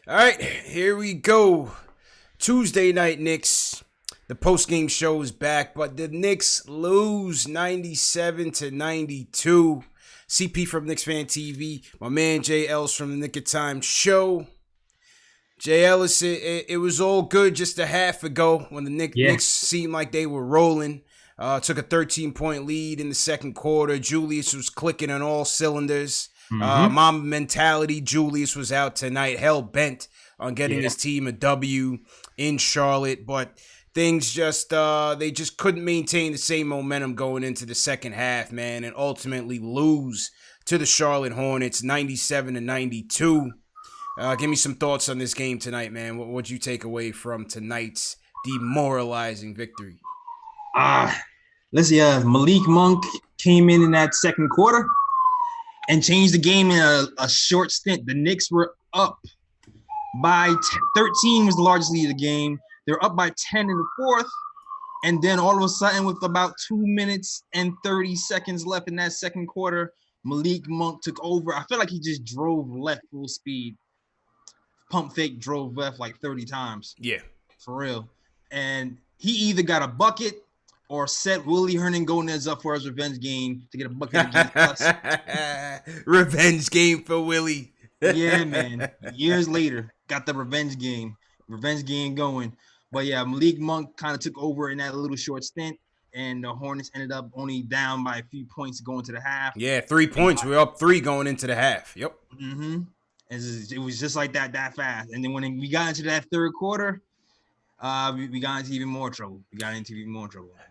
All right, here we go. Tuesday night Knicks. The post-game show is back, but the Knicks lose 97-92. CP from KnicksFanTV, my man Jay Ellis from the Nick of Time show. Jay Ellis, it was all good just a half ago when the Knicks seemed like they were rolling. Took a 13-point lead in the second quarter. Julius was clicking on all cylinders. Mamba mentality. Julius was out tonight, hell-bent on getting his team a W in Charlotte, but things they just couldn't maintain the same momentum going into the second half, man, and ultimately lose to the Charlotte Hornets 97-92. Give me some thoughts on this game tonight, man. What'd you take away from tonight's demoralizing victory? Let's see. Malik Monk came in that second quarter and changed the game in a short stint. The Knicks were up by 13 was the largest lead of the game. They were up by 10 in the fourth. And then all of a sudden, with about 2 minutes and 30 seconds left in that second quarter, Malik Monk took over. I feel like he just drove left full speed. Pump fake, drove left like 30 times. Yeah. For real. And he either got a bucket or set Willie Hernangomez up for his revenge game to get a bucket against us. Revenge game for Willie. Yeah, man. Years later, got the revenge game going. But yeah, Malik Monk kind of took over in that little short stint, and the Hornets ended up only down by a few points going to the half. Yeah, 3 points. We were up 3 going into the half. Yep. Mm-hmm. It was just like that fast. And then when we got into that third quarter, we got into even more trouble.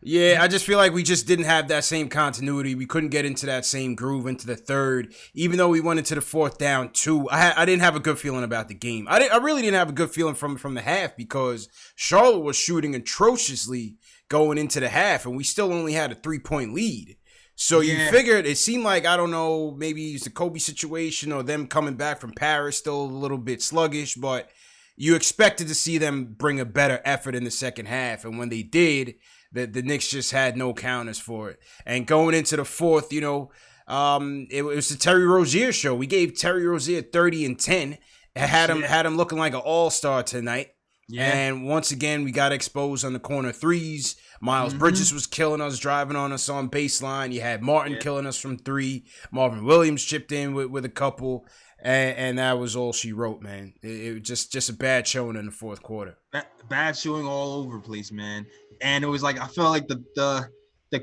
Yeah, I just feel like we just didn't have that same continuity. We couldn't get into that same groove into the third, even though we went into the fourth down 2. I didn't have a good feeling about the game. I really didn't have a good feeling from the half because Charlotte was shooting atrociously going into the half, and we still only had a 3-point lead. So you figured it seemed like, I don't know, maybe it's the Kobe situation or them coming back from Paris, still a little bit sluggish, but you expected to see them bring a better effort in the second half. And when they did, the Knicks just had no counters for it. And going into the fourth, it was the Terry Rozier show. We gave Terry Rozier 30 and 10. Had him looking like an all-star tonight. Yeah. And once again, we got exposed on the corner threes. Miles Bridges was killing us, driving on us on baseline. You had Martin killing us from 3. Marvin Williams chipped in with a couple. And that was all she wrote, man. It was just a bad showing in the fourth quarter. Bad showing all over the place, man. And it was like, I felt like the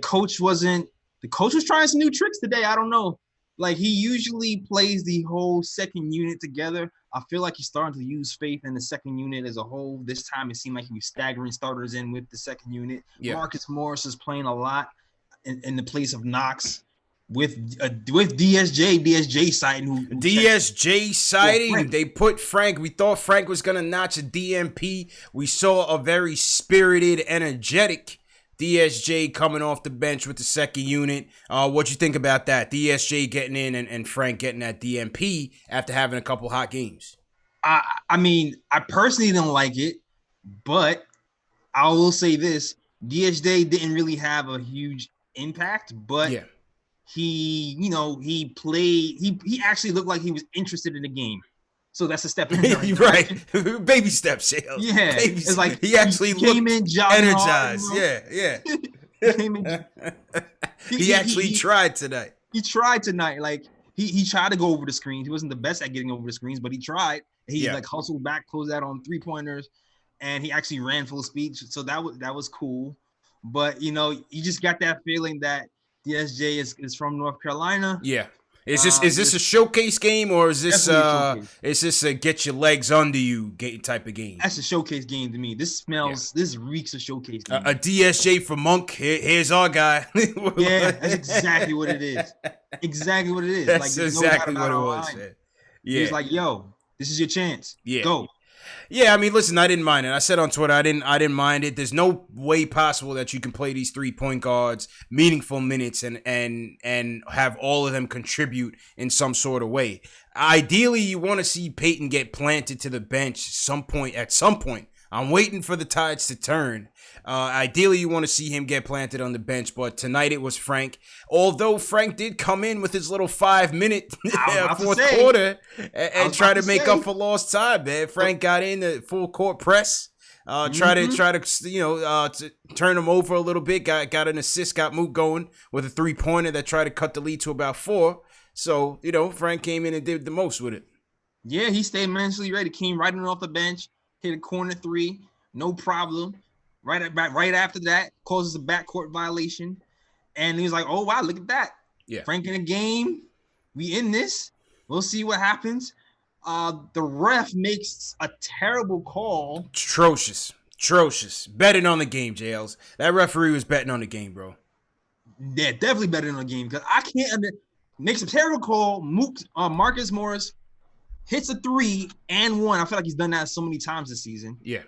coach was trying some new tricks today. I don't know. Like, he usually plays the whole second unit together. I feel like he's starting to use faith in the second unit as a whole. This time it seemed like he was staggering starters in with the second unit. Yeah. Marcus Morris is playing a lot in the place of Knox. With DSJ sighting. DSJ sighting. They put Frank. We thought Frank was going to notch a DMP. We saw a very spirited, energetic DSJ coming off the bench with the second unit. What'd you think about that? DSJ getting in and Frank getting that DMP after having a couple hot games. I mean, I personally don't like it, but I will say this. DSJ didn't really have a huge impact, but he played. He actually looked like he was interested in the game. So that's a step in the right direction. Baby steps, Shale. Yeah. It's like he actually came in energized. Yeah. He actually tried tonight. He tried tonight. Like he tried to go over the screens. He wasn't the best at getting over the screens, but he tried. He like hustled back, closed out on 3-pointers, and he actually ran full speed. So that was cool. But you just got that feeling that DSJ is from North Carolina. Yeah. Is this a showcase game or is this a get your legs under you type of game? That's a showcase game to me. This reeks of showcase game. A DSJ for Monk. Here's our guy. Yeah, that's exactly what it is. Exactly what it is. That's like, exactly what it was. Yeah. It's like, yo, this is your chance. Yeah. Go. Yeah, I mean, listen, I didn't mind it. I said on Twitter, I didn't mind it. There's no way possible that you can play these 3-point guards meaningful minutes and have all of them contribute in some sort of way. Ideally, you want to see Payton get planted to the bench at some point. I'm waiting for the tides to turn. Ideally, you want to see him get planted on the bench, but tonight it was Frank. Although Frank did come in with his little 5-minute fourth quarter and try to make up for lost time, man. Frank got in the full court press. Try to to turn him over a little bit. Got an assist, got Mook going with a 3-pointer that tried to cut the lead to about 4. So, Frank came in and did the most with it. Yeah, he stayed mentally ready. Came right in off the bench, hit a corner 3, no problem. Right after that, causes a backcourt violation. And he was like, oh, wow, look at that. Yeah. Frank in the game. We in this. We'll see what happens. The ref makes a terrible call. Atrocious. Betting on the game, JLs. That referee was betting on the game, bro. Yeah, definitely betting on the game. Because I can't makes a terrible call. Marcus Morris hits a 3 and 1. I feel like he's done that so many times this season. Yeah.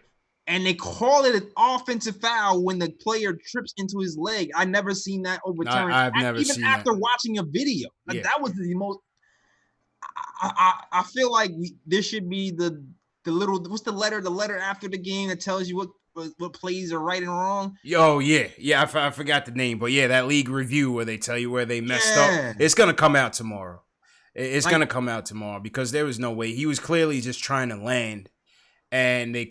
And they call it an offensive foul when the player trips into his leg. I never seen that overturned. I've never seen that. Even after watching a video. Like, that was the most. I feel like there should be the little, what's the letter after the game that tells you what plays are right and wrong. Oh, yeah. I forgot the name, but yeah, that league review where they tell you where they messed up. It's gonna come out tomorrow. It's gonna come out tomorrow because there was no way. He was clearly just trying to land. And they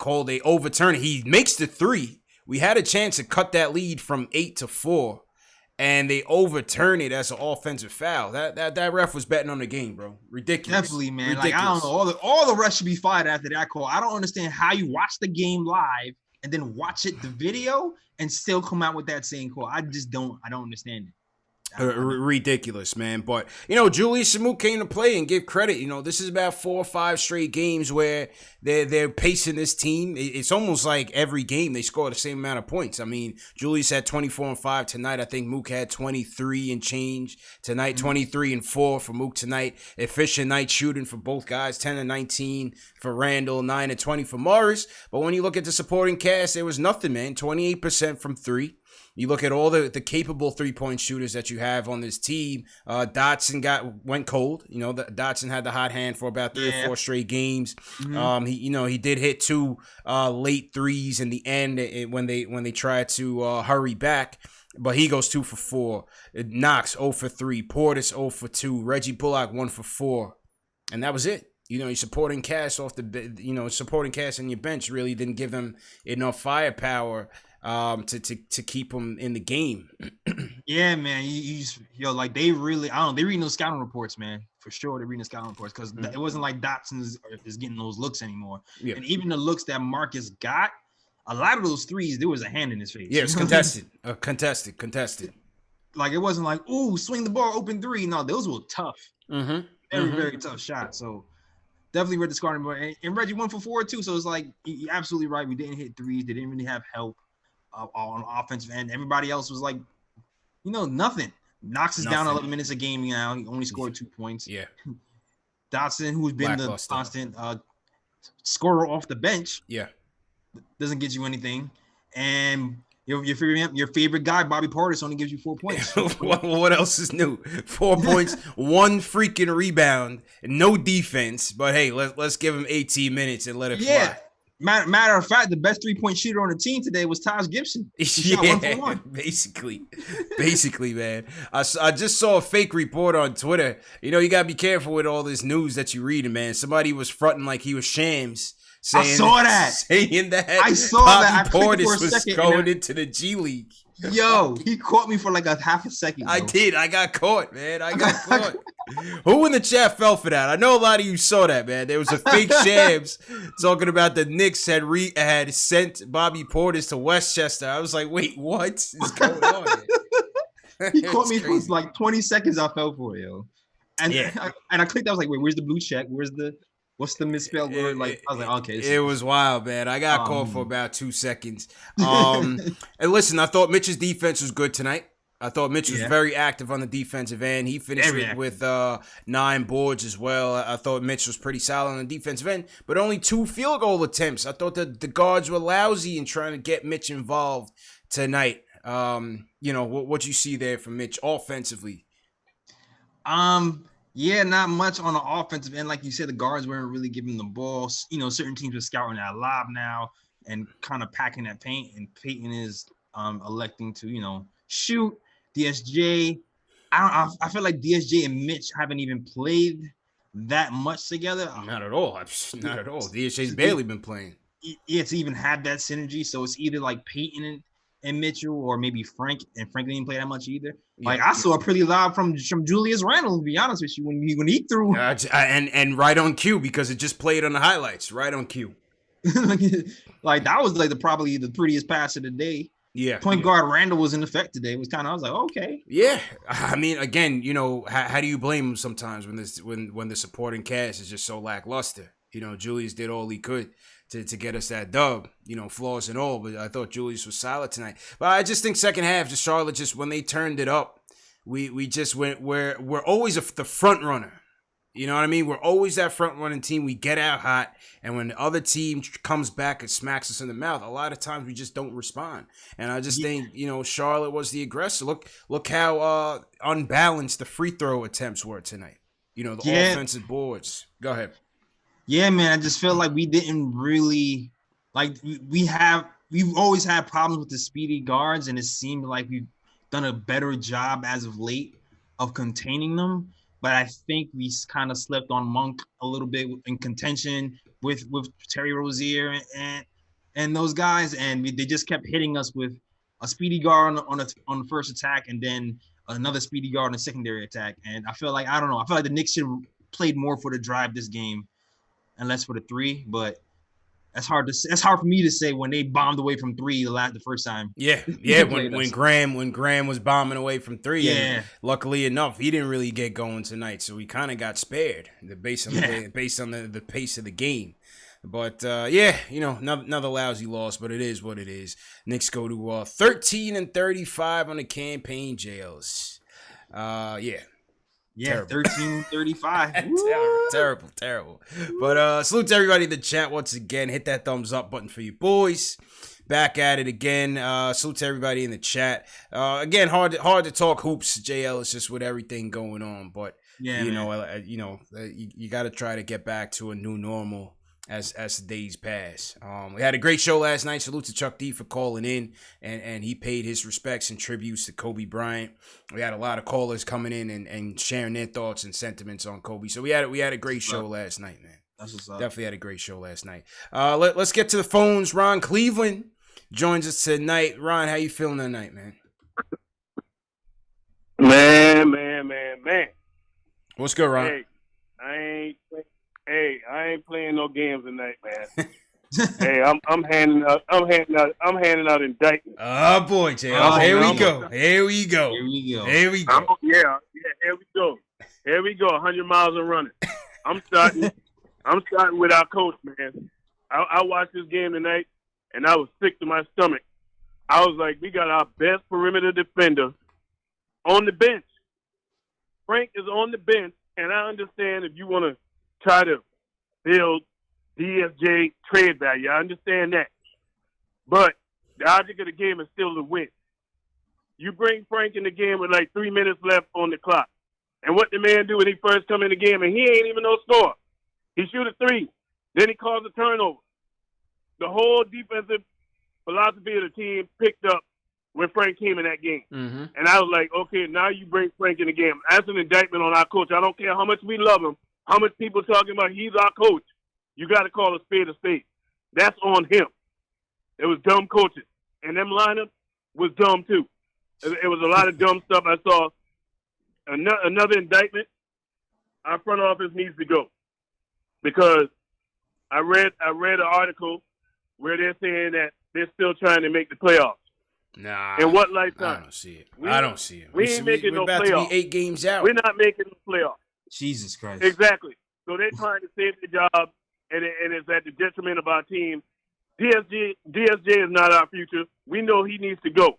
overturn it. He makes the 3. We had a chance to cut that lead from 8 to 4, and they overturn it as an offensive foul. That ref was betting on the game, bro. Ridiculous. Definitely, man. Ridiculous. Like, I don't know. All the refs should be fired after that call. I don't understand how you watch the game live and then watch the video and still come out with that same call. I don't understand it. Ridiculous, man. But Julius and Mook came to play and give credit. This is about 4 or 5 straight games where they're pacing this team. It's almost like every game they score the same amount of points. I mean, Julius had 24 and 5 tonight. I think Mook had 23 and change tonight. 23 and 4 for Mook tonight. Efficient night shooting for both guys. 10 and 19 for Randall. 9 and 20 for Morris. But when you look at the supporting cast, there was nothing, man. 28% from 3. You look at all the capable 3-point shooters that you have on this team. Dotson went cold. Dotson had the hot hand for about 3 or 4 straight games. Mm-hmm. He did hit 2 late threes in the end when they tried to hurry back. But he goes 2 for 4. Knox 0 for 3. Portis 0 for 2. Reggie Bullock 1 for 4. And that was it. Your supporting cast supporting cast on your bench really didn't give them enough firepower to keep them in the game. Yeah, man. Like they really, I don't know, they reading those scouting reports, man. For sure, they're reading the scouting reports because it wasn't like Dotson is getting those looks anymore. Yeah. And even the looks that Marcus got, a lot of those threes, there was a hand in his face. Yeah, it's contested. Contested. Like it wasn't like, ooh, swing the ball, open 3. No, those were tough. Mm-hmm. Very tough shots. So definitely read the scouting report. And Reggie 1 for 4 too. So it's like, you're absolutely right. We didn't hit 3s. They didn't really have help on the offensive end. Everybody else was like, nothing. Knox is down 11 minutes a game now. He only scored 2 points. Yeah. Dotson, who's been the constant scorer off the bench, doesn't get you anything. And your favorite guy, Bobby Portis, only gives you 4 points. What else is new? 4 points, 1 freaking rebound, no defense. But hey, let's give him 18 minutes and let it fly. Matter of fact, the best 3-point shooter on the team today was Taj Gibson. He shot 1 for 1. Basically, man. I just saw a fake report on Twitter. You gotta be careful with all this news that you reading, man. Somebody was fronting like he was Shams. I saw that. Saying that I saw that. Bobby Portis was going into the G League. Yo, he caught me for like a half a second. Bro. I did. I got caught, man. I got caught. Who in the chat fell for that? I know a lot of you saw that, man. There was a fake Shams talking about the Knicks had sent Bobby Portis to Westchester. I was like, wait, what is going on? He caught me for like 20 seconds. I fell for it, yo. And I clicked. I was like, wait, where's the blue check? What's the misspelled word? Like, I was like, okay. It was wild, man. I got caught for about 2 seconds. And listen, I thought Mitch's defense was good tonight. I thought Mitch was very active on the defensive end. He finished with 9 boards as well. I thought Mitch was pretty solid on the defensive end, but only 2 field goal attempts. I thought that the guards were lousy in trying to get Mitch involved tonight. What you see there from Mitch offensively? Yeah, not much on the offensive end. Like you said, the guards weren't really giving the ball. Certain teams are scouting that lob now. and kind of packing that paint. And Payton is electing to, shoot. DSJ, I feel like DSJ and Mitch haven't even played that much together. Not at all. Not at all. DSJ's barely been playing. Yeah, to even have that synergy. So it's either like Payton and Mitchell, or maybe Frank, and Frank didn't play that much either. Like I saw a pretty loud from Julius Randle, to be honest with you, when he threw and right on cue, because it just played on the highlights, right on cue. Like that was like probably the prettiest pass of the day. Yeah, point guard Randall was in effect today. It was I was like, okay. Yeah, I mean, again, how do you blame him sometimes when the supporting cast is just so lackluster? Julius did all he could to get us that dub, flaws and all. But I thought Julius was solid tonight. But I just think second half, just Charlotte, just when they turned it up, we just went we're always the front runner. You know what I mean? We're always that front running team. We get out hot, and when the other team comes back and smacks us in the mouth, a lot of times we just don't respond. And I just think, Charlotte was the aggressor. Look how unbalanced the free throw attempts were tonight. The offensive boards. Go ahead. Yeah, man. I just feel like we didn't really we've always had problems with the speedy guards, and it seemed like we've done a better job as of late of containing them. But I think we kind of slept on Monk a little bit in contention with Terry Rozier and those guys, and they just kept hitting us with a speedy guard on the first attack, and then another speedy guard on the secondary attack. And I feel like the Knicks should have played more for the drive this game, and less for the three. But that's hard for me to say when they bombed away from three the first time. Yeah. when Graham was bombing away from three. Yeah. And luckily enough, he didn't really get going tonight, so we kind of got spared based on the pace of the game. But another lousy loss, but it is what it is. Knicks go to 13-35 on the campaign jails. Yeah, 13-35. Terrible. But salute to everybody in the chat once again. Hit that thumbs up button for you boys. Back at it again. Salute to everybody in the chat. Again, hard to talk hoops, JL. It's just with everything going on. But you got to try to get back to a new normal as the days pass. We had a great show last night. Salute to Chuck D for calling in, and he paid his respects and tributes to Kobe Bryant. We had a lot of callers coming in and sharing their thoughts and sentiments on Kobe. So we had a great show last night, man. That's what's up. Definitely had a great show last night. Let's get to the phones. Ron Cleveland joins us tonight. Ron, how you feeling tonight, man? Man. What's good, Ron? Hey, I ain't playing no games tonight, man. Hey, I'm handing out indictments. Oh boy, Jay. Here we go. Here we go. Here we go. 100 miles and running. I'm starting with our coach, man. I watched this game tonight, and I was sick to my stomach. I was like, we got our best perimeter defender on the bench. Frank is on the bench, and I understand if you want to try to build DSJ trade value. I understand that. But the object of the game is still to win. You bring Frank in the game with like 3 minutes left on the clock. And what the man do when he first come in the game, and he ain't even no scorer. He shoot a three. Then he calls a turnover. The whole defensive philosophy of the team picked up when Frank came in that game. Mm-hmm. And I was like, okay, now you bring Frank in the game. That's an indictment on our coach. I don't care how much we love him, how much people talking about he's our coach. You got to call a spade a spade. That's on him. It was dumb coaches. And them lineup was dumb, too. It was a lot of dumb stuff. I saw another indictment. Our front office needs to go. Because I read an article where they're saying that they're still trying to make the playoffs. Nah. In what lifetime? I don't see it. We ain't making no playoffs. We're about to be 8 games out. We're not making the playoffs. Jesus Christ. Exactly. So they're trying to save the job, and it's at the detriment of our team. DSJ is not our future. We know he needs to go.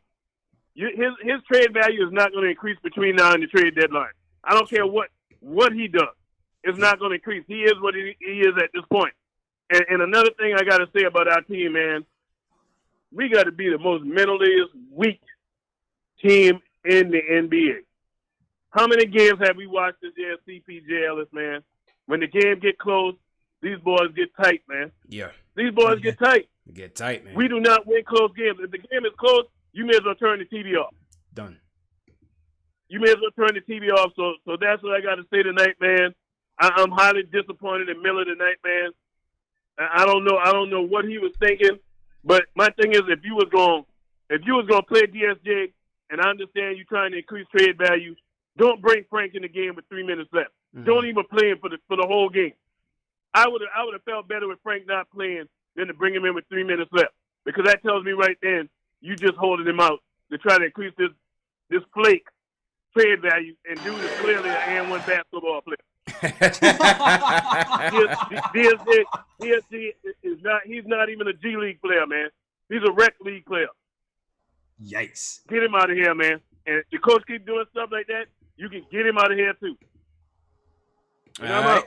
His trade value is not going to increase between now and the trade deadline. I don't care what he does. It's not going to increase. He is what he is at this point. And another thing I got to say about our team, man, we got to be the most mentally weak team in the NBA. How many games have we watched this year, CPJ Ellis, man? When the game get close, these boys get tight, man. Yeah. These boys get tight. Get tight, man. We do not win close games. If the game is close, you may as well turn the TV off. Done. You may as well turn the TV off. So that's what I got to say tonight, man. I'm highly disappointed in Miller tonight, man. I don't know what he was thinking, but my thing is, if you was going to play DSJ, and I understand you trying to increase trade value, don't bring Frank in the game with 3 minutes left. Mm-hmm. Don't even play him for the whole game. I would have felt better with Frank not playing than to bring him in with 3 minutes left, because that tells me right then you just holding him out to try to increase this flake trade value, and dude is clearly an and one basketball player. DSG is not. He's not even a G League player, man. He's a rec league player. Yikes! Get him out of here, man. And if the coach keep doing stuff like that, you can get him out of here too. And all right.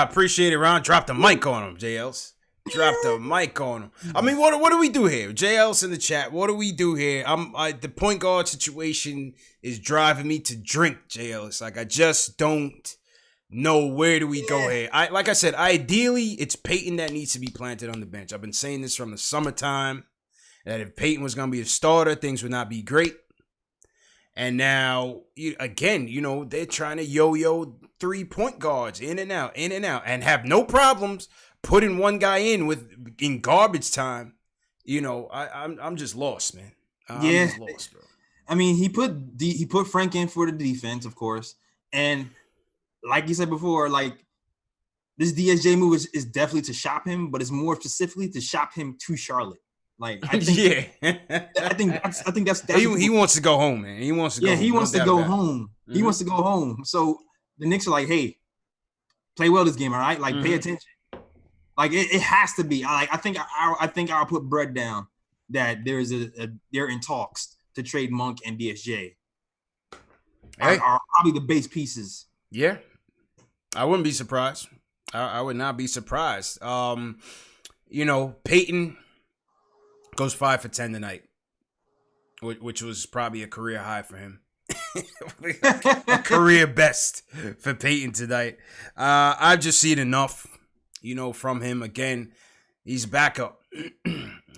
Appreciate it, Ron. Drop the mic on him, JLs. Drop the mic on him. I mean, what do we do here? JL's in the chat. What do we do here? The point guard situation is driving me to drink, JL. It's like I just don't know where do we go here. Like I said, ideally, it's Payton that needs to be planted on the bench. I've been saying this from the summertime, that if Payton was going to be a starter, things would not be great. And now, again, they're trying to yo-yo 3 point guards in and out, and have no problems putting one guy in garbage time. I'm just lost, man. I'm just lost, bro. I mean, he put Frank in for the defense, of course, and like you said before, like this DSJ move is definitely to shop him, but it's more specifically to shop him to Charlotte. Like I think, I think that's he wants to go home, man. He wants to go. Yeah, home. he wants to go home. Mm-hmm. He wants to go home. So the Knicks are like, hey, play well this game, all right? Like pay attention. Like it has to be. I think I'll put bread down that there's they're in talks to trade Monk and DSJ. Are probably the base pieces. Yeah, I wouldn't be surprised. I would not be surprised. Payton goes 5 for 10 tonight, which was probably a career high for him. A career best for Payton tonight. I've just seen enough, from him. Again, he's backup.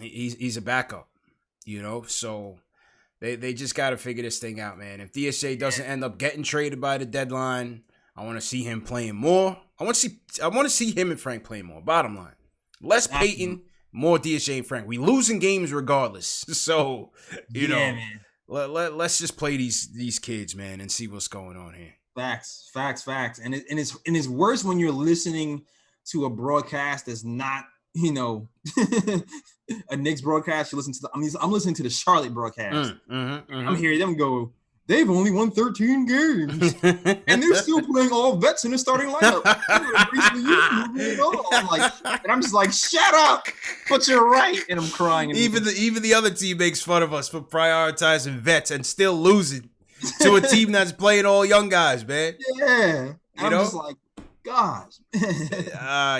he's a backup, so they just got to figure this thing out, man. If DSJ doesn't end up getting traded by the deadline, I want to see him playing more. I want to see him and Frank playing more. Bottom line, less Payton, more DSJ and Frank. We losing games regardless. So, man. Let's just play these kids, man, and see what's going on here. Facts. And it's worse when you're listening to a broadcast that's not, a Knicks broadcast. You listen to I'm listening to the Charlotte broadcast. I'm hearing them go, they've only won 13 games, and they're still playing all vets in the starting lineup. I'm just like, shut up! But you're right, and I'm crying. Even the other team makes fun of us for prioritizing vets and still losing to a team that's playing all young guys, man. Yeah, I'm just like, gosh.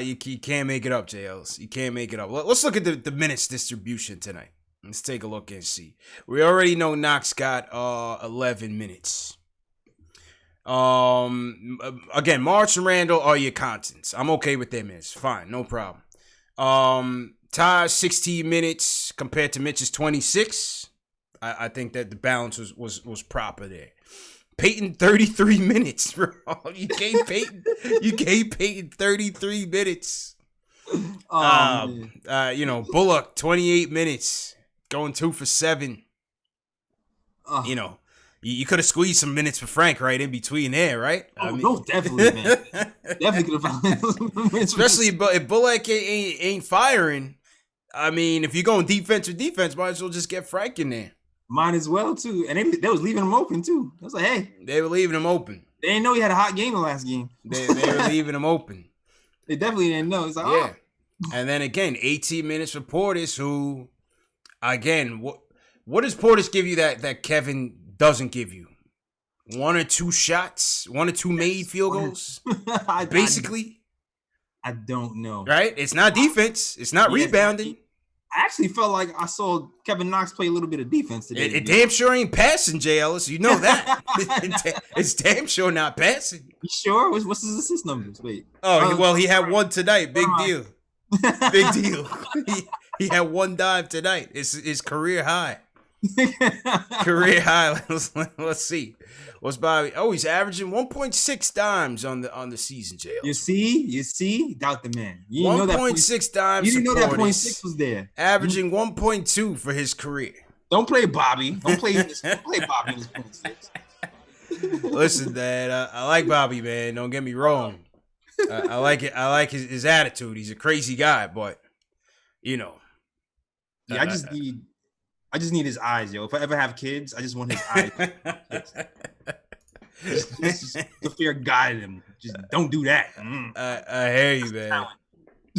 You can't make it up, JLs. You can't make it up. Let's look at the minutes distribution tonight. Let's take a look and see. We already know Knox got 11 minutes. Again, March and Randall are your constants. I'm okay with them minutes. Fine, no problem. Ty's 16 minutes compared to Mitch's 26. I think that the balance was proper there. Payton 33 minutes, bro. You gave Payton 33 minutes. Bullock 28 minutes. Going 2 for 7. You could have squeezed some minutes for Frank right in between there, right? Definitely, man. Definitely could have found especially if Bullock ain't firing. I mean, if you're going defense, might as well just get Frank in there. Might as well too. And they was leaving him open too. I was like, hey, they were leaving him open. They didn't know he had a hot game the last game. They were leaving him open. They definitely didn't know. It's like, And then again, 18 minutes for Portis, who. Again, what does Portis give you that Kevin doesn't give you? 1 or 2 shots? 1 or 2 made field goals? Basically? I don't know. Right? It's not defense. It's not rebounding. I actually felt like I saw Kevin Knox play a little bit of defense today. It damn sure ain't passing, J. Ellis. You know that. It's damn sure not passing. You sure? What's his assist numbers? Wait. Well, he had 1 tonight. Big deal. Big deal. He had 1 dive tonight. It's his career high. Career high. Let's see. What's Bobby? Oh, he's averaging 1.6 dimes on the season, JL. You see, doubt the man. You 1.6 dimes. You didn't know that 0.6 was there. Averaging 1.2 for his career. Don't play Bobby. Don't play Bobby in this 0.6. Listen, Dad, I like Bobby, man. Don't get me wrong. I like it. I like his attitude. He's a crazy guy, but you know. Yeah, I just need his eyes, yo. If I ever have kids, I just want his eyes. just to fair guide him. Just don't do that. I hear you, man.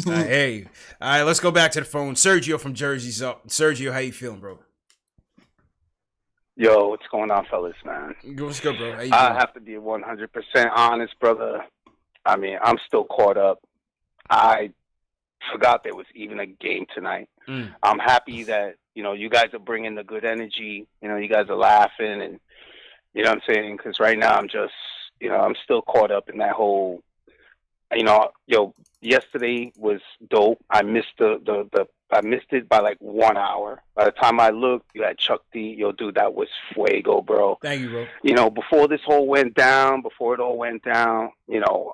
I hear you. All right, let's go back to the phone. Sergio from Jersey's up. Sergio, how you feeling, bro? Yo, what's going on, fellas, man? What's good, bro? How you I feeling? have to be 100% honest, brother. I mean, I'm still caught up. I forgot there was even a game tonight. I'm happy that, you guys are bringing the good energy. You guys are laughing and, you know what I'm saying? Because right now I'm just, I'm still caught up in that whole, yesterday was dope. I missed I missed it by like 1 hour. By the time I looked, you had Chuck D. Yo, dude, that was fuego, bro. Thank you, bro. Before it all went down,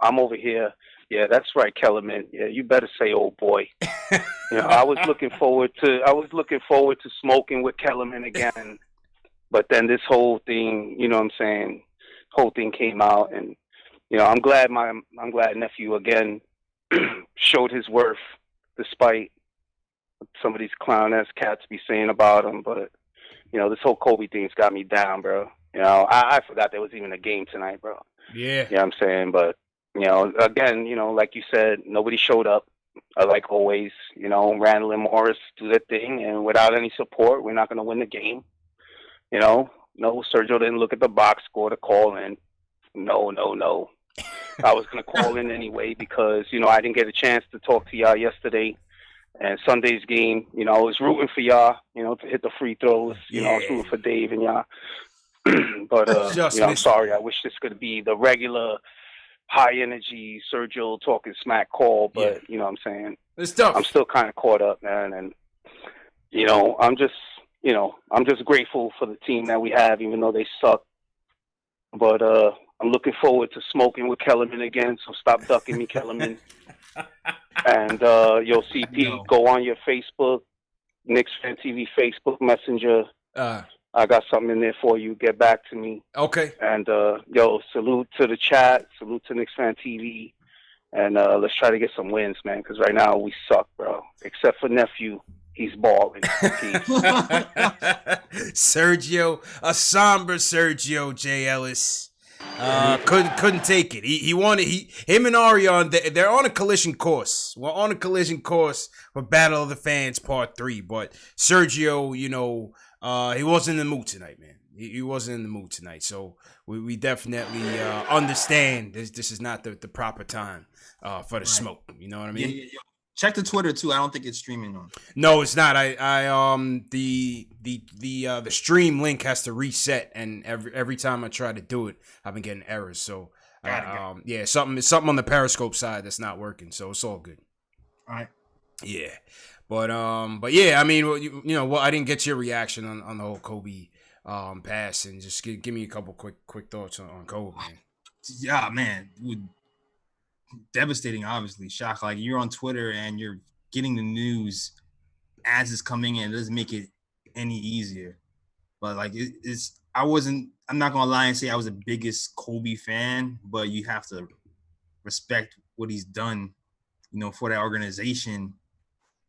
I'm over here. Yeah, that's right, Kellerman. Yeah, you better say old boy. I was looking forward to smoking with Kellerman again. But then this whole thing, whole thing came out, and I'm glad nephew again showed his worth despite some of these clown ass cats be saying about him. But this whole Kobe thing's got me down, bro. I forgot there was even a game tonight, bro. Yeah. You know what I'm saying? But again, like you said, nobody showed up. Like always, Randall and Morris do their thing, and without any support, we're not going to win the game. No, Sergio didn't look at the box score to call in. No. I was going to call in anyway because, I didn't get a chance to talk to y'all yesterday. And Sunday's game, I was rooting for y'all, to hit the free throws. I was rooting for Dave and y'all. But, I'm sorry. I wish this could be the regular high energy Sergio talking smack call. But, you know what I'm saying? It's tough. I'm still kind of caught up, man. And, I'm just grateful for the team that we have, even though they suck. But I'm looking forward to smoking with Kellerman again, so stop ducking me, Kellerman. And CP, go on your Facebook, KnicksFanTV Facebook Messenger. I got something in there for you. Get back to me. Okay. And salute to the chat, salute to KnicksFanTV, and let's try to get some wins, man. Because right now we suck, bro. Except for nephew. He's balling. Sergio, a somber Sergio J. Ellis. Couldn't take it. He wanted him and Arion. They're on a collision course. We're on a collision course for Battle of the Fans Part 3. But Sergio, he wasn't in the mood tonight, man. He wasn't in the mood tonight. So we definitely understand this is not the proper time for the smoke. You know what I mean? Yeah. Check the Twitter too. I don't think it's streaming on. No, it's not. The stream link has to reset, and every time I try to do it, I've been getting errors. So something on the Periscope side that's not working. So it's all good. All right. Yeah, but yeah. I mean, I didn't get your reaction on the whole Kobe pass, and just give me a couple quick thoughts on Kobe, man. Yeah, man. Devastating, obviously. Shock. Like, you're on Twitter and you're getting the news as it's coming in. It doesn't make it any easier. But like, I'm not gonna lie and say I was the biggest Kobe fan, but you have to respect what he's done, for that organization.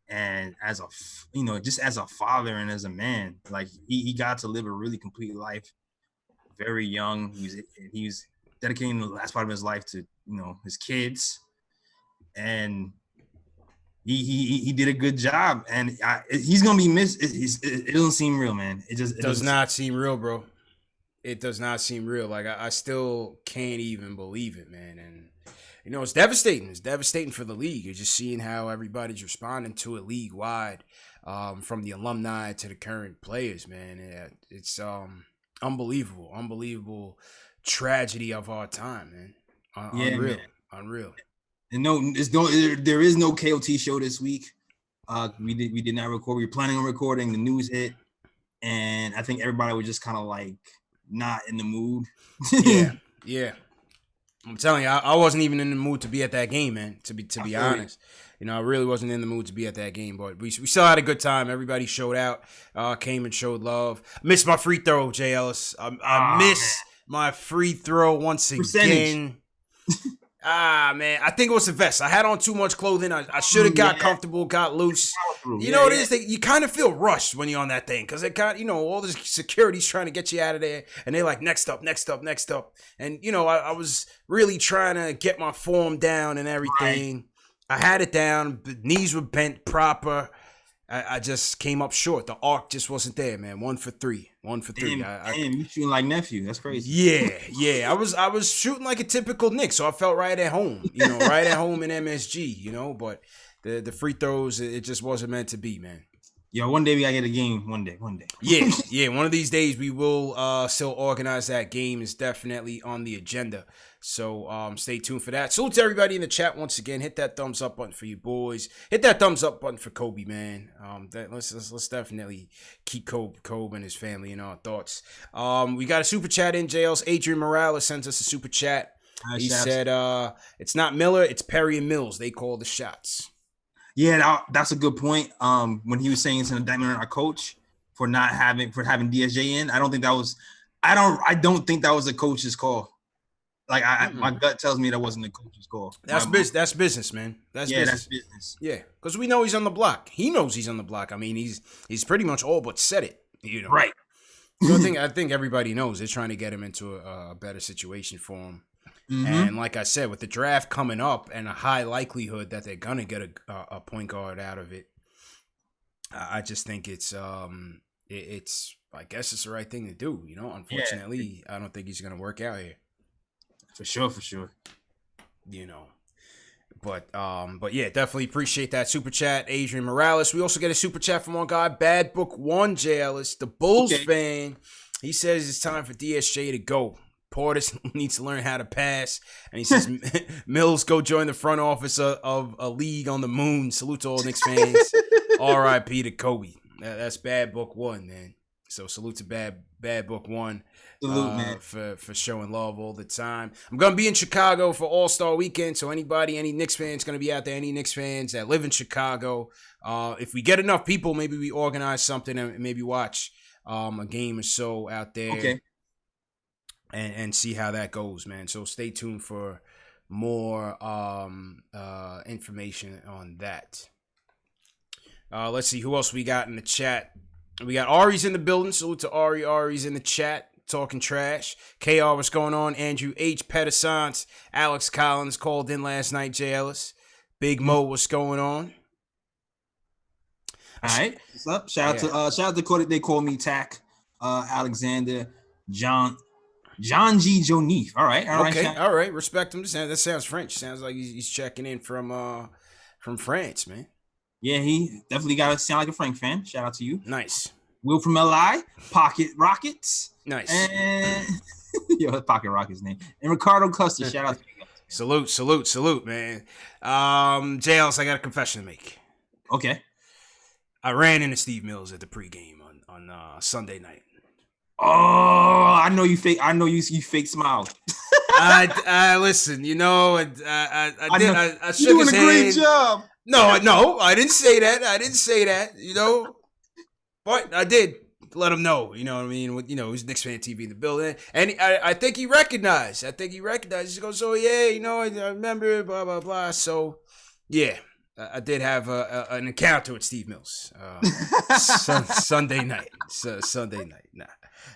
And as just as a father and as a man, like he got to live a really complete life. Very young. He was dedicating the last part of his life to his kids, and he did a good job, and he's gonna be missed. It doesn't seem real, man. It does not seem real, bro. It does not seem real. Like I still can't even believe it, man. And it's devastating. It's devastating for the league. You're just seeing how everybody's responding to it league wide, from the alumni to the current players, man. It's unbelievable tragedy of our time, man. Unreal. And there is no KOT show this week. We did not record. We were planning on recording. The news hit, and I think everybody was just kind of like not in the mood. Yeah. I'm telling you, I wasn't even in the mood to be at that game, man. To be honest, I really wasn't in the mood to be at that game. But we still had a good time. Everybody showed out, came and showed love. Missed my free throw, Jay Ellis. I miss my free throw once again. Man, I think it was the vest. I had on too much clothing. I should have got comfortable, got loose. You know what it is? You kind of feel rushed when you're on that thing because it got, all the security's trying to get you out of there, and they're like, next up. And, I was really trying to get my form down and everything. Right. I had it down. The knees were bent proper. I just came up short. The arc just wasn't there, man. 1 for 3. Damn, you shooting like nephew. That's crazy. Yeah. I was shooting like a typical Knicks, so I felt right at home. Right at home in MSG. But the free throws, it just wasn't meant to be, man. Yo, one day we gotta get a game. One day. Yeah. One of these days we will still organize that game. It's definitely on the agenda. So stay tuned for that. Salute to everybody in the chat once again. Hit that thumbs up button for you boys. Hit that thumbs up button for Kobe, man. Let's definitely keep Kobe and his family in our thoughts. We got a super chat in. JL's Adrian Morales sends us a super chat. He said it's not Miller, it's Perry and Mills. They call the shots. Yeah, that's a good point. When he was saying it's an indictment on our coach for having DSJ in, I don't think that was a coach's call. Like my gut tells me that wasn't the coach's call. That's business, man. That's business. Yeah, because we know he's on the block. He knows he's on the block. I mean, he's pretty much all but said it. Right. So I think everybody knows they're trying to get him into a better situation for him. Mm-hmm. And like I said, with the draft coming up and a high likelihood that they're gonna get a point guard out of it, I just think it's I guess it's the right thing to do. Unfortunately, I don't think he's gonna work out here. For sure. But yeah, definitely appreciate that super chat, Adrian Morales. We also get a super chat from our guy, Bad Book One, J. Ellis, the Bulls fan. He says it's time for DSJ to go. Portis needs to learn how to pass. And he says, Mills, go join the front office of a league on the moon. Salute to all Knicks fans. R.I.P. to Kobe. That's Bad Book One, man. So salute to Bad Book One. Salute, man. For showing love all the time. I'm going to be in Chicago for All-Star Weekend, so any Knicks fans going to be out there, any Knicks fans that live in Chicago, if we get enough people, maybe we organize something and maybe watch a game or so out there. Okay. And see how that goes, man. So stay tuned for more information on that. Let's see who else we got in the chat. We got Ari's in the building. Salute to Ari. Ari's in the chat talking trash. KR, what's going on? Andrew H. Pettisance. Alex Collins called in last night. J. Ellis. Big Mo, what's going on? All right. What's up? Shout out to Cody. They call me Tack. Alexander. John G. Jonif. All right. Okay. All right. Respect him. That sounds French. Sounds like he's checking in from France, man. Yeah, he definitely got to sound like a Frank fan. Shout out to you. Nice. Will from LI. Pocket Rockets. Nice. And Pocket Rockets name. And Ricardo Custer. Shout out to you guys. Salute, man. JLS, I got a confession to make. Okay. I ran into Steve Mills at the pregame on Sunday night. Oh, I know you fake. I know you fake smile. I listen. I did. I shook his hand. You're doing a great job. No, I didn't say that. But I did let him know. You know what I mean? He's KnicksFanTV in the building, and I think he recognized. He goes, "Oh yeah, I remember." Blah blah blah. So yeah. I did have an encounter with Steve Mills Sunday night. Nah.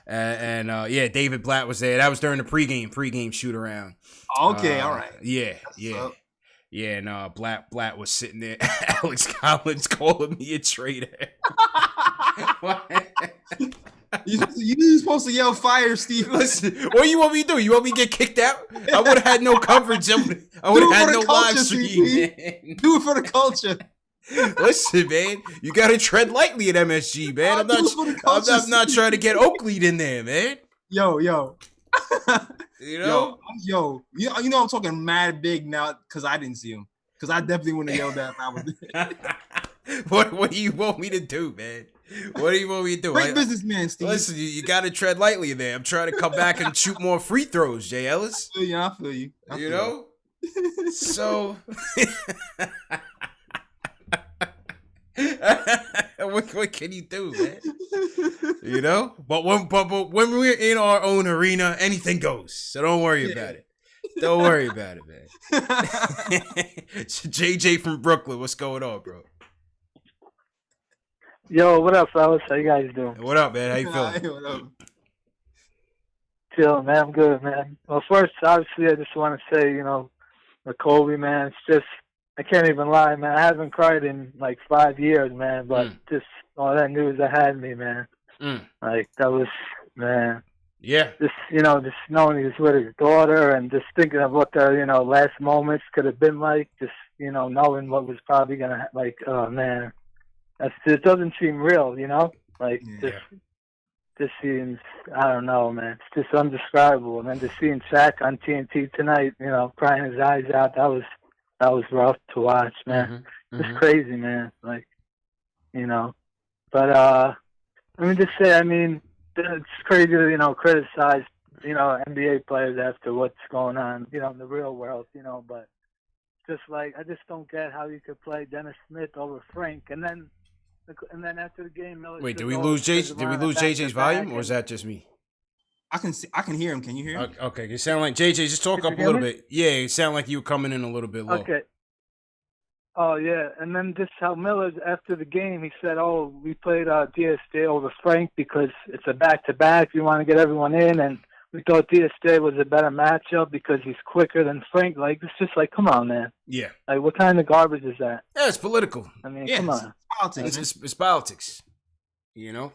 And David Blatt was there. That was during the pregame shoot around. Okay, all right. Yeah, and Blatt was sitting there. Alex Collins calling me a traitor. You supposed to yell fire, Steve. Listen, what do you want me to do? You want me to get kicked out? I would have had no coverage. I would have had no live stream, man. Do it for the culture. Listen, man, you got to tread lightly at MSG, man. I'm not trying to get Oakley in there, man. Yo. Yo, I'm talking mad big now because I didn't see him. Because I definitely wouldn't have yelled that if I was there. What do you want me to do, man? What do you want me to do? Great businessman, Steve. Listen, you got to tread lightly there. I'm trying to come back and shoot more free throws, Jay Ellis. I feel you. You know? So, what can you do, man? You know? But when we're in our own arena, anything goes. So don't worry about it. Don't worry about it, man. JJ from Brooklyn, what's going on, bro? Yo, what up, fellas? How you guys doing? What up, man? How you feeling? Hey, what up? Chilling, man. I'm good, man. Well, first, obviously, I just want to say, the Kobe, man, it's just, I can't even lie, man. I haven't cried in, 5 years, man, but just all that news that had me, man. Like, that was, man. Yeah. Just, just knowing he was with his daughter and just thinking of what their, last moments could have been like, just, knowing what was probably going to, oh, man. It doesn't seem real, Just seems, I don't know, man. It's just undescribable. And then just seeing Shaq on TNT tonight, crying his eyes out, that was rough to watch, man. It's crazy, man. But let me just say, it's crazy to, criticize, NBA players after what's going on, in the real world, but just I just don't get how you could play Dennis Smith over Frank. And then after the game, Miller. Wait, did we lose JJ's volume, or is that just me? I can hear him. Can you hear him? Okay, you sound like JJ. Just talk up a little bit. Yeah, it sounded like you were coming in a little bit low. Okay. Oh yeah, and then just how Miller after the game, he said, "Oh, we played DSJ over Frank because it's a back-to-back. We want to get everyone in, and we thought DSJ was a better matchup because he's quicker than Frank." It's just come on, man. Yeah. What kind of garbage is that? Yeah, it's political. Come on. Politics. It's politics. Yeah.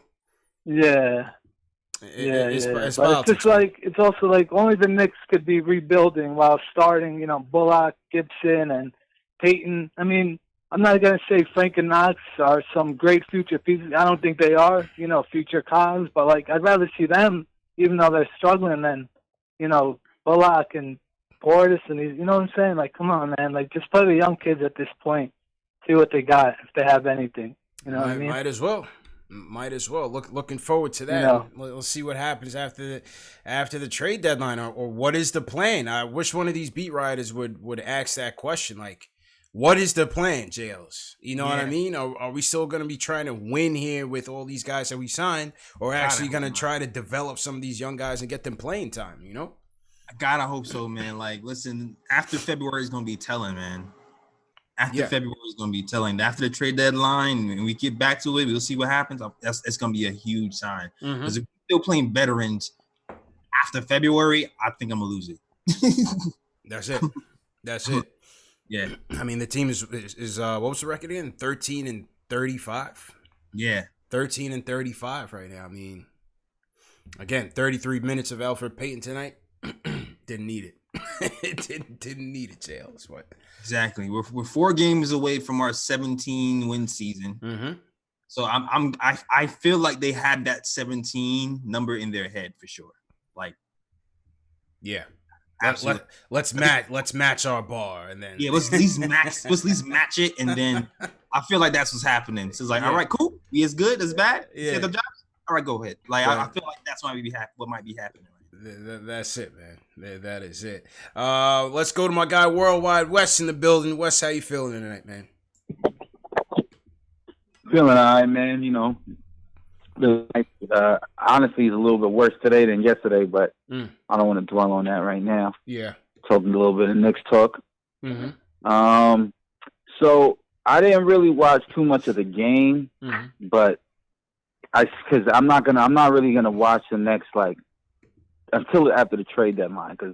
It's But politics. it's also only the Knicks could be rebuilding while starting, Bullock, Gibson, and Payton. I'm not going to say Frank and Knox are some great future pieces. I don't think they are, future cons, but I'd rather see them, even though they're struggling, than, Bullock and Portis and these, you know what I'm saying? Come on, man. Just play the young kids at this point. See what they got, if they have anything. You know what I mean? Might as well. Looking forward to that. We'll see what happens after the trade deadline, or what is the plan. I wish one of these beat writers would ask that question. What is the plan, JLs? You know what I mean? Are we still going to be trying to win here with all these guys that we signed, or actually going to try to develop some of these young guys and get them playing time, God, I hope so, man. Listen, after February is going to be telling, man. February is going to be telling. After the trade deadline, and we get back to it, we'll see what happens. It's going to be a huge sign. Because if we're still playing veterans after February, I think I'm going to lose it. That's it. Yeah. The team is what was the record again? 13-35. Yeah. 13-35 right now. Again, 33 minutes of Elfrid Payton tonight. Didn't need it. didn't need it, Jails. What? Exactly. We're 4 games away from our 17-win season. So I feel like they had that 17 number in their head for sure. Yeah. Let's match our bar, and then let's at least match it, and then I feel like that's what's happening. So it's all right, cool. We as good as bad. Yeah. The jobs. All right, go ahead. I feel like that's what might be happening. That's it, man. That is it. Let's go to my guy Worldwide Wes in the building. Wes, how you feeling tonight, man? Feeling all right, man. Honestly, it's a little bit worse today than yesterday, but I don't want to dwell on that right now. Yeah. Talking a little bit of Knicks talk. So I didn't really watch too much of the game, but because I'm not really gonna watch the next until after the trade deadline, because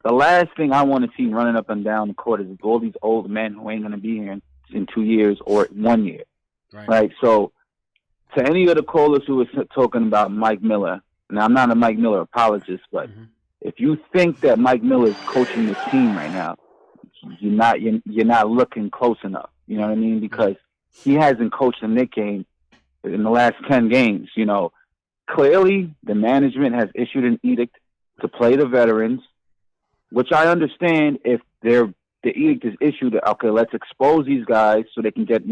the last thing I want to see running up and down the court is all these old men who ain't gonna be here in 2 years or 1 year. Right. So to any of the callers who was talking about Mike Miller, now I'm not a Mike Miller apologist, but if you think that Mike Miller is coaching the team right now, you're not looking close enough. You know what I mean? Because he hasn't coached a Knicks game in the last 10 games. Clearly the management has issued an edict to play the veterans, which I understand if the edict is issued. Okay, let's expose these guys so they can get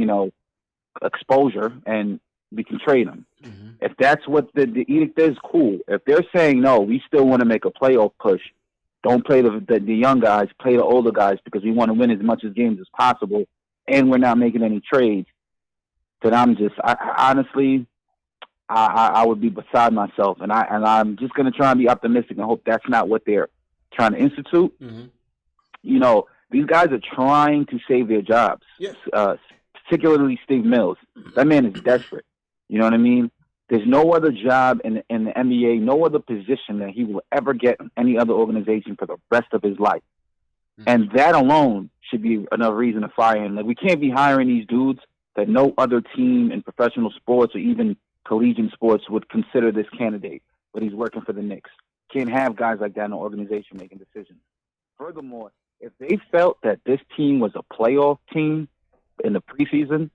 exposure, and we can trade him. Mm-hmm. If that's what the edict is, cool. If they're saying, no, we still want to make a playoff push, don't play the young guys, play the older guys because we want to win as much as games as possible, and we're not making any trades, then honestly, I would be beside myself. And I'm just going to try and be optimistic and hope that's not what they're trying to institute. Mm-hmm. You know, these guys are trying to save their jobs, particularly Steve Mills. That man is desperate. You know what I mean? There's no other job in the NBA, no other position that he will ever get in any other organization for the rest of his life. Mm-hmm. And that alone should be enough reason to fire him. Like, we can't be hiring these dudes that no other team in professional sports or even collegiate sports would consider this candidate, but he's working for the Knicks. Can't have guys like that in an organization making decisions. Furthermore, if they felt that this team was a playoff team in the preseason,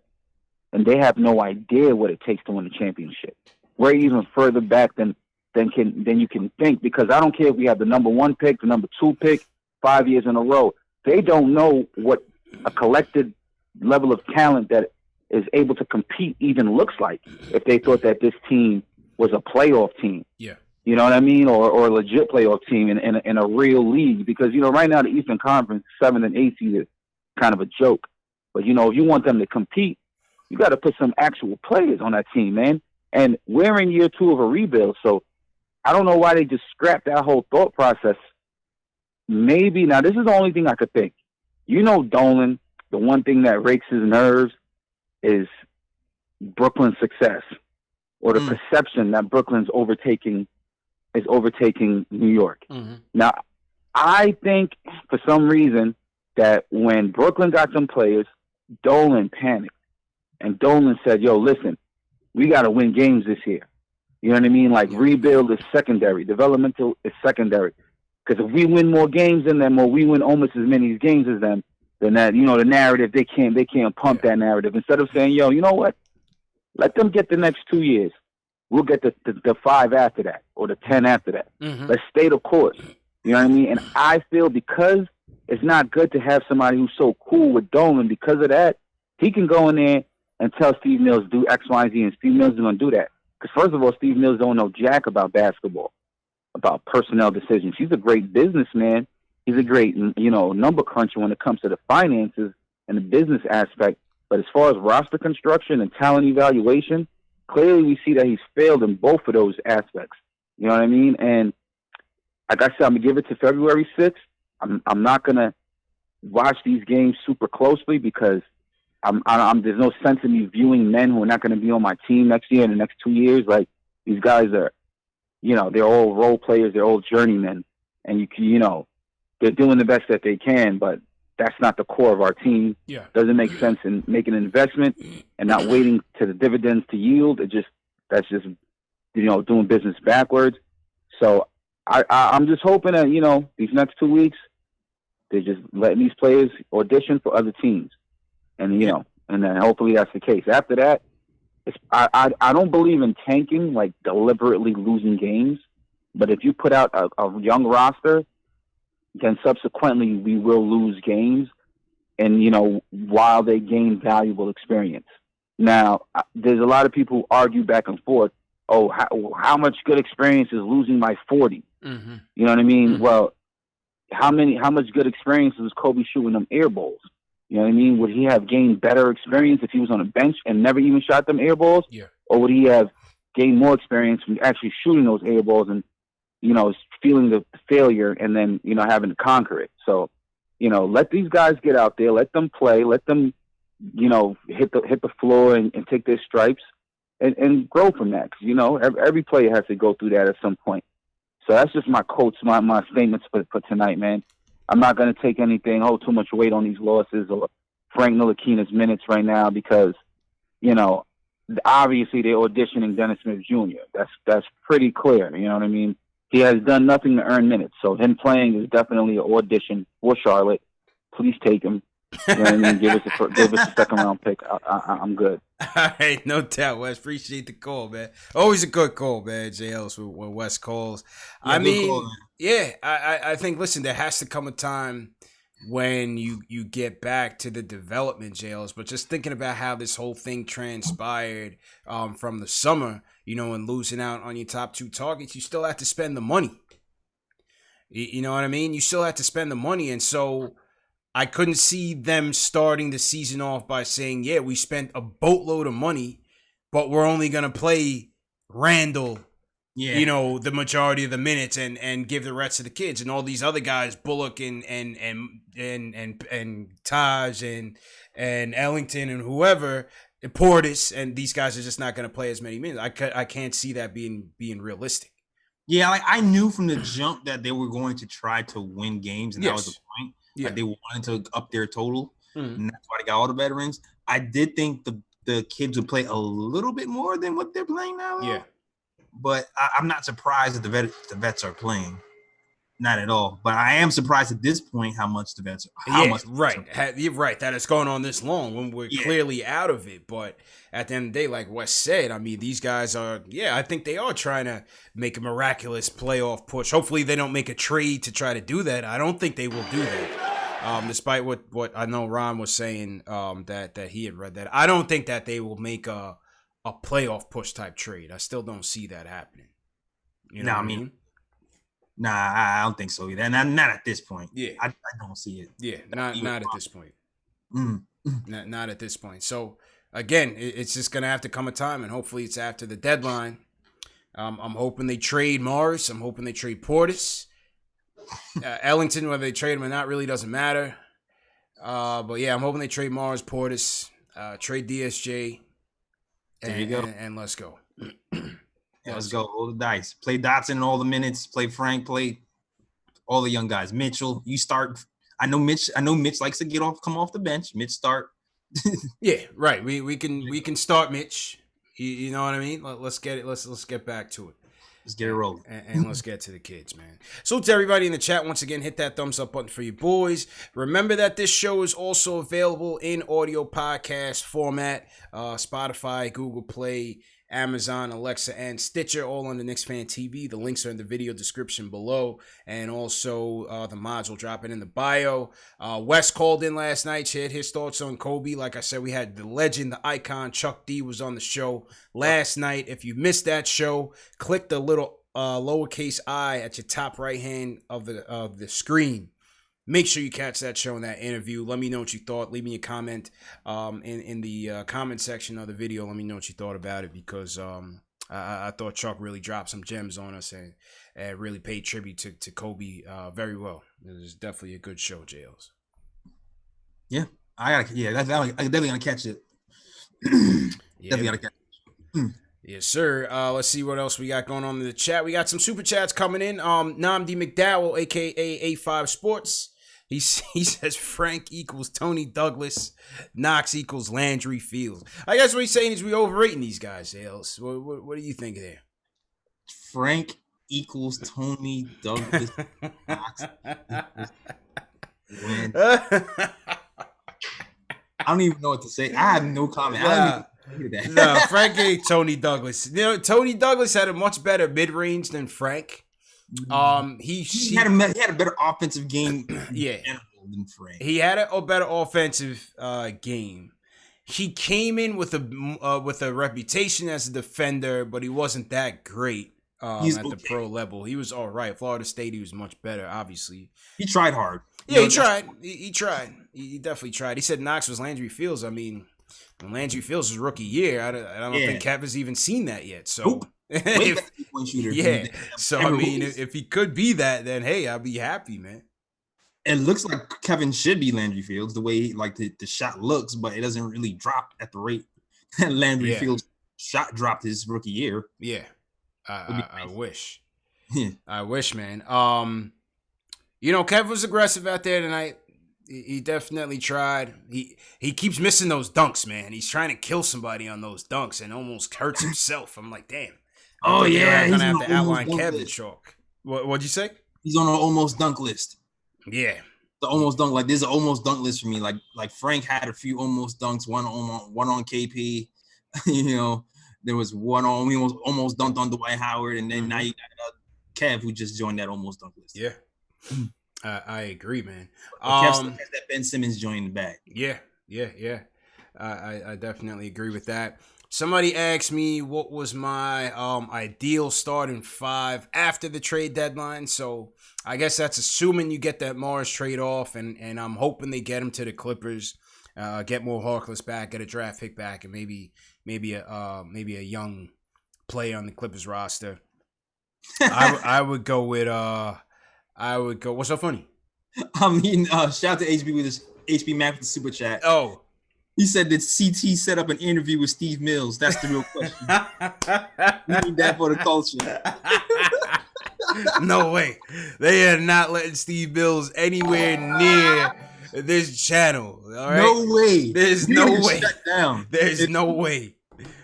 and they have no idea what it takes to win a championship. We're even further back than you can think, because I don't care if we have the number 1 pick, the number 2 pick, 5 years in a row. They don't know what a collected level of talent that is able to compete even looks like if they thought that this team was a playoff team. Yeah. You know what I mean? Or a legit playoff team in a real league. Because, you know, right now the Eastern Conference, 7th and 8th seed is kind of a joke. But, you know, if you want them to compete, you got to put some actual players on that team, man. And we're in year 2 of a rebuild, so I don't know why they just scrapped that whole thought process. Maybe, now this is the only thing I could think. You know, Dolan, the one thing that rakes his nerves is Brooklyn's success, or the perception that Brooklyn's overtaking New York. Mm-hmm. Now, I think for some reason that when Brooklyn got some players, Dolan panicked. And Dolan said, yo, listen, we got to win games this year. You know what I mean? Like, rebuild is secondary. Developmental is secondary. Because if we win more games than them, or we win almost as many games as them, then that, you know, the narrative, they can't pump that narrative. Instead of saying, yo, you know what? Let them get the next 2 years. We'll get the 5 after that, or the 10 after that. Mm-hmm. Let's stay the course. You know what I mean? And I feel because it's not good to have somebody who's so cool with Dolan, because of that, he can go in there and tell Steve Mills do X, Y, and Z, and Steve Mills is going to do that. Because first of all, Steve Mills don't know jack about basketball, about personnel decisions. He's a great businessman. He's a great, you know, number cruncher when it comes to the finances and the business aspect. But as far as roster construction and talent evaluation, clearly we see that he's failed in both of those aspects. You know what I mean? And like I said, I'm going to give it to February 6th. I'm not going to watch these games super closely because there's no sense in me viewing men who are not going to be on my team next year in the next 2 years. Like, these guys are, you know, they're all role players, they're all journeymen, and you know, they're doing the best that they can, but that's not the core of our team. Yeah. Doesn't make sense in making an investment and not waiting to the dividends to yield. That's just, you know, doing business backwards. So I'm just hoping that, you know, these next 2 weeks, they're just letting these players audition for other teams. And, you know, and then hopefully that's the case. After that, I don't believe in tanking, like deliberately losing games. But if you put out a young roster, then subsequently we will lose games. And, you know, while they gain valuable experience. Now, there's a lot of people who argue back and forth. Oh, how much good experience is losing by 40? Mm-hmm. You know what I mean? Mm-hmm. Well, how much good experience was Kobe shooting them air balls? You know what I mean? Would he have gained better experience if he was on a bench and never even shot them air balls? Yeah. Or would he have gained more experience from actually shooting those air balls and, you know, feeling the failure and then, you know, having to conquer it? So, you know, let these guys get out there, let them play, let them, you know, hit the floor and take their stripes and grow from that. Because, you know, every player has to go through that at some point. So that's just my quotes, my statements for tonight, man. I'm not going to take anything, too much weight on these losses or Frank Ntilikina's minutes right now because, you know, obviously they're auditioning Dennis Smith Jr. That's pretty clear. You know what I mean? He has done nothing to earn minutes. So him playing is definitely an audition for Charlotte. Please take him. You know what I mean? Give us a second round pick. I'm good. All right, no doubt, Wes. Appreciate the call, man. Always a good call, man. JL's when Wes calls. Yeah, I mean, call, I think. Listen, there has to come a time when you get back to the development jails. But just thinking about how this whole thing transpired from the summer, and losing out on your top 2 targets, you still have to spend the money. You know what I mean? You still have to spend the money. And so I couldn't see them starting the season off by saying, yeah, we spent a boatload of money, but we're only going to play Randall, the majority of the minutes and give the rest of the kids, and all these other guys, Bullock and Taj and Ellington and whoever, and Portis, and these guys are just not going to play as many minutes. I can't see that being realistic. Yeah, like I knew from the jump that they were going to try to win games, and that was the point. Yeah. Like they wanted to up their total, and that's why they got all the veterans. I did think the kids would play a little bit more than what they're playing now. Yeah. But I'm not surprised that the vets are playing. Not at all. But I am surprised at this point how much the vets are. You're right. That it's going on this long when we're clearly out of it. But at the end of the day, like Wes said, I mean, these guys are, I think they are trying to make a miraculous playoff push. Hopefully they don't make a trade to try to do that. I don't think they will do that. Despite what I know Ron was saying, that he had read that. I don't think that they will make a playoff push type trade. I still don't see that happening. You know what I mean? Nah, I don't think so either. Not at this point. Yeah. I don't see it. Yeah, not at this point. Not at this point. So, again, it's just going to have to come a time, and hopefully it's after the deadline. I'm hoping they trade Morris. I'm hoping they trade Portis. Ellington, whether they trade him or not, really doesn't matter. But, yeah, I'm hoping they trade Morris, Portis, trade DSJ. There you go. And let's go. Let's go. Roll the dice. Play Dotson all the minutes. Play Frank. Play all the young guys. Mitchell, you start. I know Mitch likes to come off the bench. Mitch start. Yeah, right. We can start Mitch. You know what I mean? Let's get it. Let's get back to it. Let's get it rolling. And let's get to the kids, man. So to everybody in the chat, once again, hit that thumbs up button for you boys. Remember that this show is also available in audio podcast format. Spotify, Google Play, Amazon, Alexa, and Stitcher, all on the KnicksFanTV. The links are in the video description below, and also the mods will drop it in the bio. Wes called in last night, shared his thoughts on Kobe. Like I said, we had the legend, the icon, Chuck D was on the show last night. If you missed that show, click the little lowercase I at your top right hand of the screen. Make sure you catch that show and that interview. Let me know what you thought. Leave me a comment in the comment section of the video. Let me know what you thought about it, because I thought Chuck really dropped some gems on us and really paid tribute to Kobe very well. It was definitely a good show, JLs. Yeah, I definitely gonna catch it. Definitely gotta catch it. Yes, sir. Let's see what else we got going on in the chat. We got some super chats coming in. Namdi McDowell, aka A5 Sports. He says Frank equals Tony Douglas, Knox equals Landry Fields. I guess what he's saying is we overrating these guys, Hales. What do you think there? Frank equals Tony Douglas. Knox equals I don't even know what to say. I have no comment. No, Frank ain't Tony Douglas. Tony Douglas had a much better mid-range than Frank. He had a better offensive game. Yeah, than Frank. He had a better offensive game. He came in with a reputation as a defender, but he wasn't that great at the pro level. He was all right. Florida State, he was much better. Obviously, he tried hard. Yeah, he tried. He tried. He definitely tried. He said Knox was Landry Fields. I mean, when Landry Fields' was rookie year, I don't think Kev has even seen that yet. So. Nope. Yeah, so I mean, if he could be that, then hey, I'll be happy, man. It looks like Kevin should be Landry Fields the way the shot looks, but it doesn't really drop at the rate that Landry Fields' shot dropped his rookie year. Yeah, I wish. Yeah. I wish, man. Kev was aggressive out there tonight. He definitely tried. He keeps missing those dunks, man. He's trying to kill somebody on those dunks and almost hurts himself. I'm like, damn. Oh yeah, I'm gonna have to outline Kevin chalk. What'd you say? He's on an almost dunk list. Yeah, the almost dunk, like there's an almost dunk list for me. Like Frank had a few almost dunks. One on KP. There was one on we almost dunked on Dwight Howard, and then now you got Kev who just joined that almost dunk list. Yeah. I agree, man. Kev still has that Ben Simmons joint in the back. Yeah. I definitely agree with that. Somebody asked me what was my ideal starting five after the trade deadline. So I guess that's assuming you get that Morris trade off, and I'm hoping they get him to the Clippers, get more Harkless back, get a draft pick back, and maybe a young player on the Clippers roster. I would go with what's so funny? I mean, shout out to HB with his HB Mac with the super chat. Oh. He said that CT set up an interview with Steve Mills. That's the real question. We need that for the culture. No way. They are not letting Steve Mills anywhere near this channel. All right? No way. There's no way. Shut down. There's no way.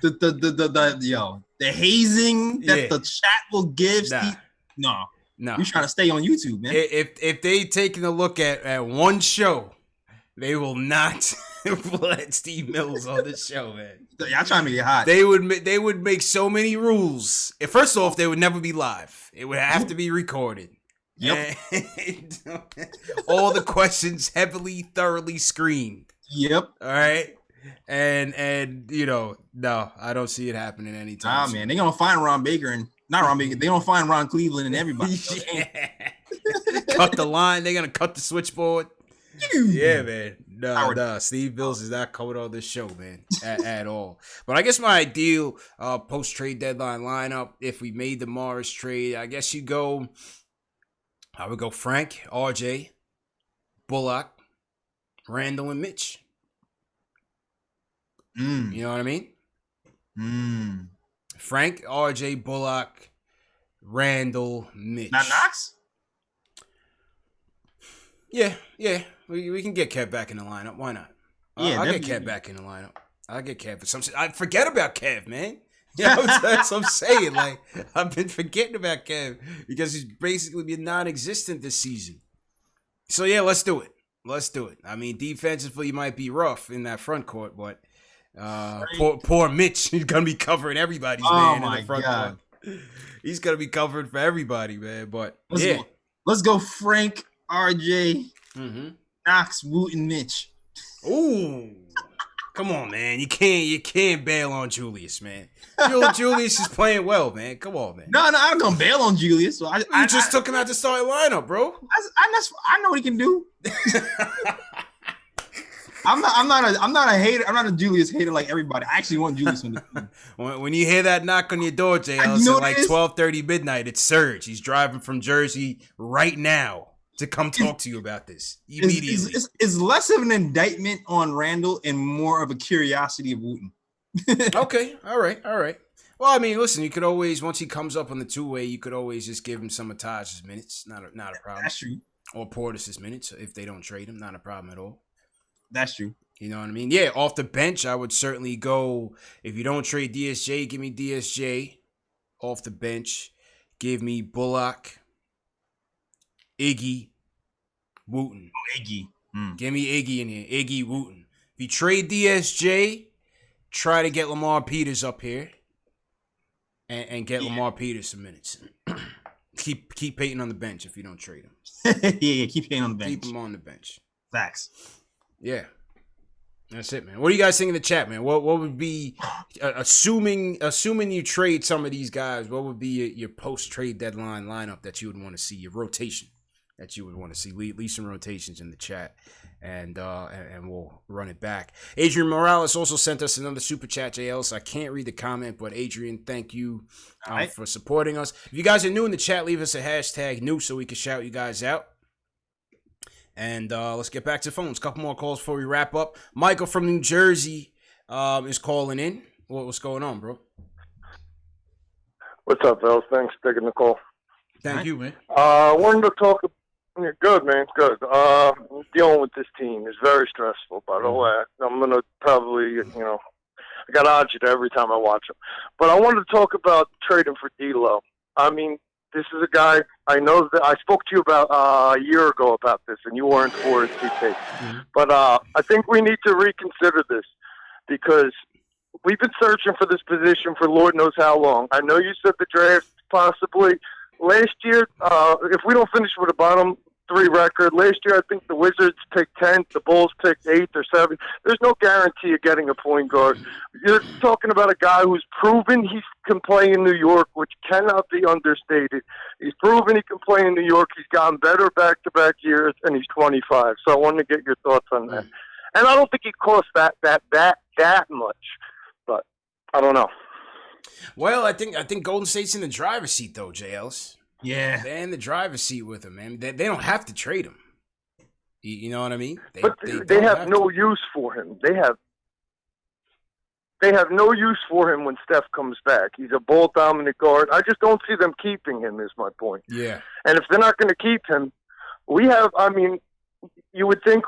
The hazing that the chat will give Steve. No. We're trying to stay on YouTube, man. If they taking a look at one show, they will not let Steve Mills on the show, man. Y'all trying to get hot. They would make so many rules. First off, they would never be live. It would have to be recorded. Yep. All the questions thoroughly screened. Yep. All right. And no, I don't see it happening anytime soon. Man, they're gonna find Ron Baker and not Ron Baker. They're gonna find Ron Cleveland and everybody. Cut the line. They're gonna cut the switchboard. Yeah, man. No. Steve Mills is not coming on this show, man, at all. But I guess my ideal post-trade deadline lineup, if we made the Morris trade, I guess I would go Frank, RJ, Bullock, Randall, and Mitch. You know what I mean? Frank, RJ, Bullock, Randall, Mitch. Not Knox? Yeah. We can get Kev back in the lineup. Why not? I'll get Kev back in the lineup. I'll get Kev for some. I forget about Kev, man. That's what I'm saying. Like, I've been forgetting about Kev because he's basically been non-existent this season. So yeah, let's do it. I mean, defensively, you might be rough in that front court, but poor Mitch is gonna be covering everybody's man in the front court. He's gonna be covered for everybody, man. But let's go Frank, RJ, Knox, Wooten, Mitch. Ooh, come on, man! You can't bail on Julius, man. Julius is playing well, man. Come on, man. No, I'm gonna bail on Julius. So I just took him out the starting lineup, bro. I know what he can do. I'm not a hater. I'm not a Julius hater like everybody. I actually want Julius on the team. When you hear that knock on your door, JL, it's like 12:30 midnight. It's Serge. He's driving from Jersey right now to come talk to you about this immediately. It's less of an indictment on Randall and more of a curiosity of Wooten. Okay. All right. Well, I mean, listen, you could always, once he comes up on the two-way, you could always just give him some of Taj's minutes. Not a problem. That's true. Or Portis's minutes if they don't trade him. Not a problem at all. That's true. You know what I mean? Yeah, off the bench, I would certainly go, if you don't trade DSJ, give me DSJ. Off the bench, give me Bullock, Iggy, Wooten. Oh, Iggy. Give me Iggy in here. Iggy, Wooten. If you trade DSJ, try to get Lamar Peters up here and get Lamar Peters some minutes. Keep Payton on the bench if you don't trade him. yeah, keep Payton on the bench. Keep him on the bench. Facts. Yeah. That's it, man. What do you guys think in the chat, man? What would be, assuming you trade some of these guys, what would be your post-trade deadline lineup that you would want to see, your rotation that you would want to see? Leave some rotations in the chat, and we'll run it back. Adrian Morales also sent us another super chat, JL, so I can't read the comment, but Adrian, thank you for supporting us. If you guys are new in the chat, leave us a hashtag new so we can shout you guys out. And let's get back to the phones. A couple more calls before we wrap up. Michael from New Jersey is calling in. What's going on, bro? What's up, fellas? Thanks for taking the call. Thank you, man. I wanted to talk. Good, man. Good. Dealing with this team is very stressful, by the way. I'm going to probably, I got to agita every time I watch them. But I wanted to talk about trading for D'Lo. I mean, this is a guy I know that I spoke to you about a year ago about this, and you weren't for it, CT. But I think we need to reconsider this because we've been searching for this position for Lord knows how long. I know you said the draft possibly last year. If we don't finish with a bottom 6-3 record. Last year, I think the Wizards picked 10th, the Bulls picked 8th or 7th. There's no guarantee of getting a point guard. You're talking about a guy who's proven he can play in New York, which cannot be understated. He's proven he can play in New York. He's gotten better back-to-back years, and he's 25. So I wanted to get your thoughts on that. And I don't think he cost that much, but I don't know. Well, I think Golden State's in the driver's seat though, JLs. Yeah, they're in the driver's seat with him, man. They don't have to trade him. You know what I mean? They have no use for him. They have no use for him when Steph comes back. He's a ball dominant guard. I just don't see them keeping him. Is my point. Yeah. And if they're not going to keep him, we have. I mean, you would think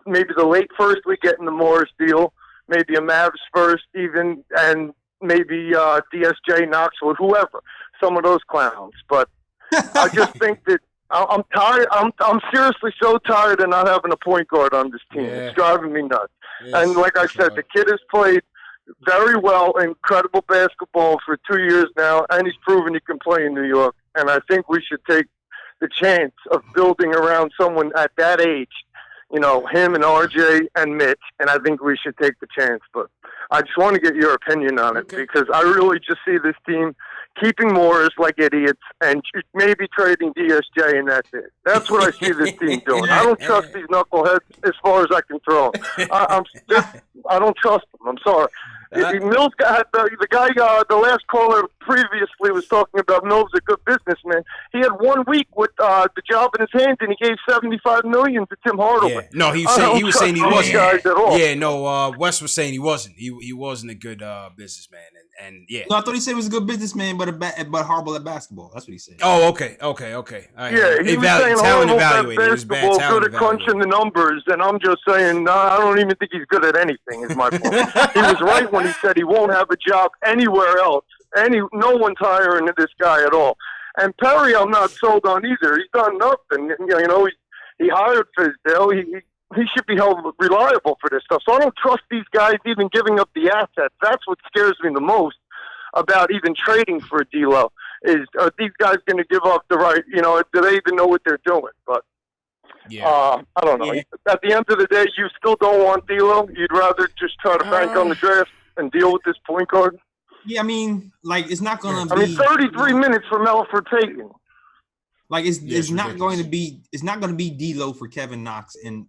maybe the late first we get in the Morris deal, maybe a Mavs first even, and maybe DSJ, Knox, or whoever, some of those clowns. But I just think that I'm tired. I'm seriously so tired of not having a point guard on this team. Yeah. It's driving me nuts. Yes, and like I said, the kid has played very well, incredible basketball for 2 years now, and he's proven he can play in New York. And I think we should take the chance of building around someone at that age, you know, him and RJ and Mitch, and I think we should take the chance. But I just want to get your opinion on it because I really just see this team keeping Morris like idiots and maybe trading DSJ, and that's it. That's what I see this team doing. I don't trust these knuckleheads as far as I can throw them. I don't trust them. I'm sorry. Mills got the guy. The last caller previously was talking about Mills, a good businessman. He had 1 week with the job in his hands, and he gave $75 million to Tim Hardaway. Yeah. No, he was saying he wasn't. Guys at all. Yeah, no. Wes was saying he wasn't. He wasn't a good businessman, and yeah. No, I thought he said he was a good businessman, but horrible at basketball. That's what he said. Oh, okay. Yeah, he was saying horrible at basketball, good at crunching the numbers, and I'm just saying, nah, I don't even think he's good at anything, is my point. He was right when he said he won't have a job anywhere else. No one's hiring this guy at all. And Perry, I'm not sold on either. He's done nothing. You know, he hired Fizdale. He should be held reliable for this stuff. So I don't trust these guys even giving up the assets. That's what scares me the most about even trading for D'Lo. Are these guys going to give up the right? You know, do they even know what they're doing? But I don't know. Yeah. At the end of the day, you still don't want D'Lo. You'd rather just try to bank on the draft and deal with this point guard. Yeah, I mean, like it's not going to be. I mean, 33 minutes from Elfrid Payton. Like it's not going to be D'Lo for Kevin Knox, and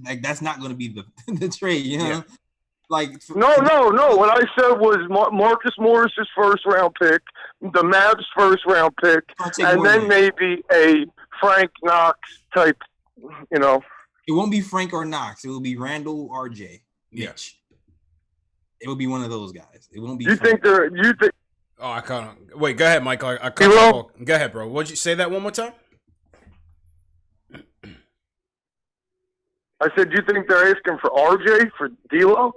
like that's not going to be the trade. You know, like no. What I said was Marcus Morris's first round pick, the Mavs first round pick, and then maybe a Frank Knox type. You know, it won't be Frank or Knox. It will be Randall, RJ, Mitch. It will be one of those guys. It won't be. You think? Oh, I can't. Wait, go ahead, Michael. I cut you off. Go ahead, bro. What'd you say that one more time? I said, you think they're asking for RJ for D'Lo?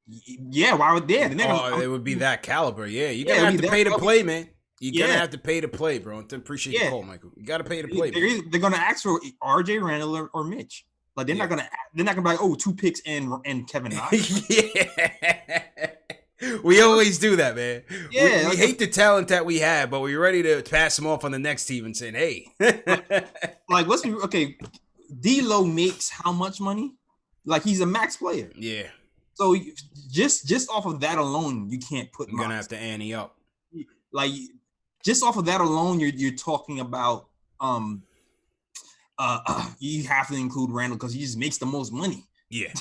Yeah, why would they? It would be that caliber. Yeah, you're gonna have to pay to play, man. You're gonna have to pay to play, bro. I appreciate the call, Michael. You gotta pay to play. They're gonna ask for RJ Randall or Mitch. Like they're not gonna be like, 2 picks and Kevin Knox. We always do that, man. Yeah, we hate the talent that we have, but we're ready to pass them off on the next team and saying, "Hey." Like let's be okay. D'Lo makes how much money? Like he's a max player. Yeah. So just off of that alone, you can't put. You're gonna have to ante up. Like just off of that alone, you're talking about you have to include Randall because he just makes the most money. Yeah,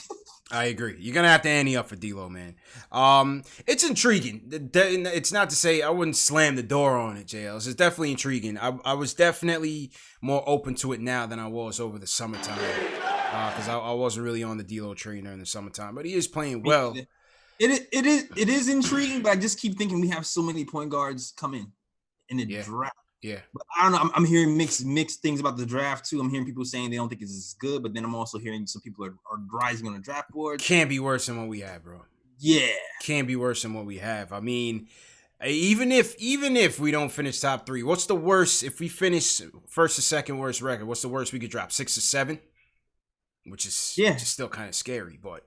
I agree. You're gonna have to ante up for D'Lo, man. It's intriguing. It's not to say I wouldn't slam the door on it, JLs. It's definitely intriguing. I was definitely more open to it now than I was over the summertime because I wasn't really on the D'Lo train during the summertime. But he is playing well. It is intriguing, but I just keep thinking we have so many point guards coming in the draft. Yeah, but I don't know. I'm hearing mixed things about the draft too. I'm hearing people saying they don't think it's as good, but then I'm also hearing some people are rising on the draft board. Can't be worse than what we have, bro. Yeah, can't be worse than what we have. I mean, even if we don't finish top 3, what's the worst if we finish first or second worst record? What's the worst we could drop? 6 or 7, which is still kind of scary, but.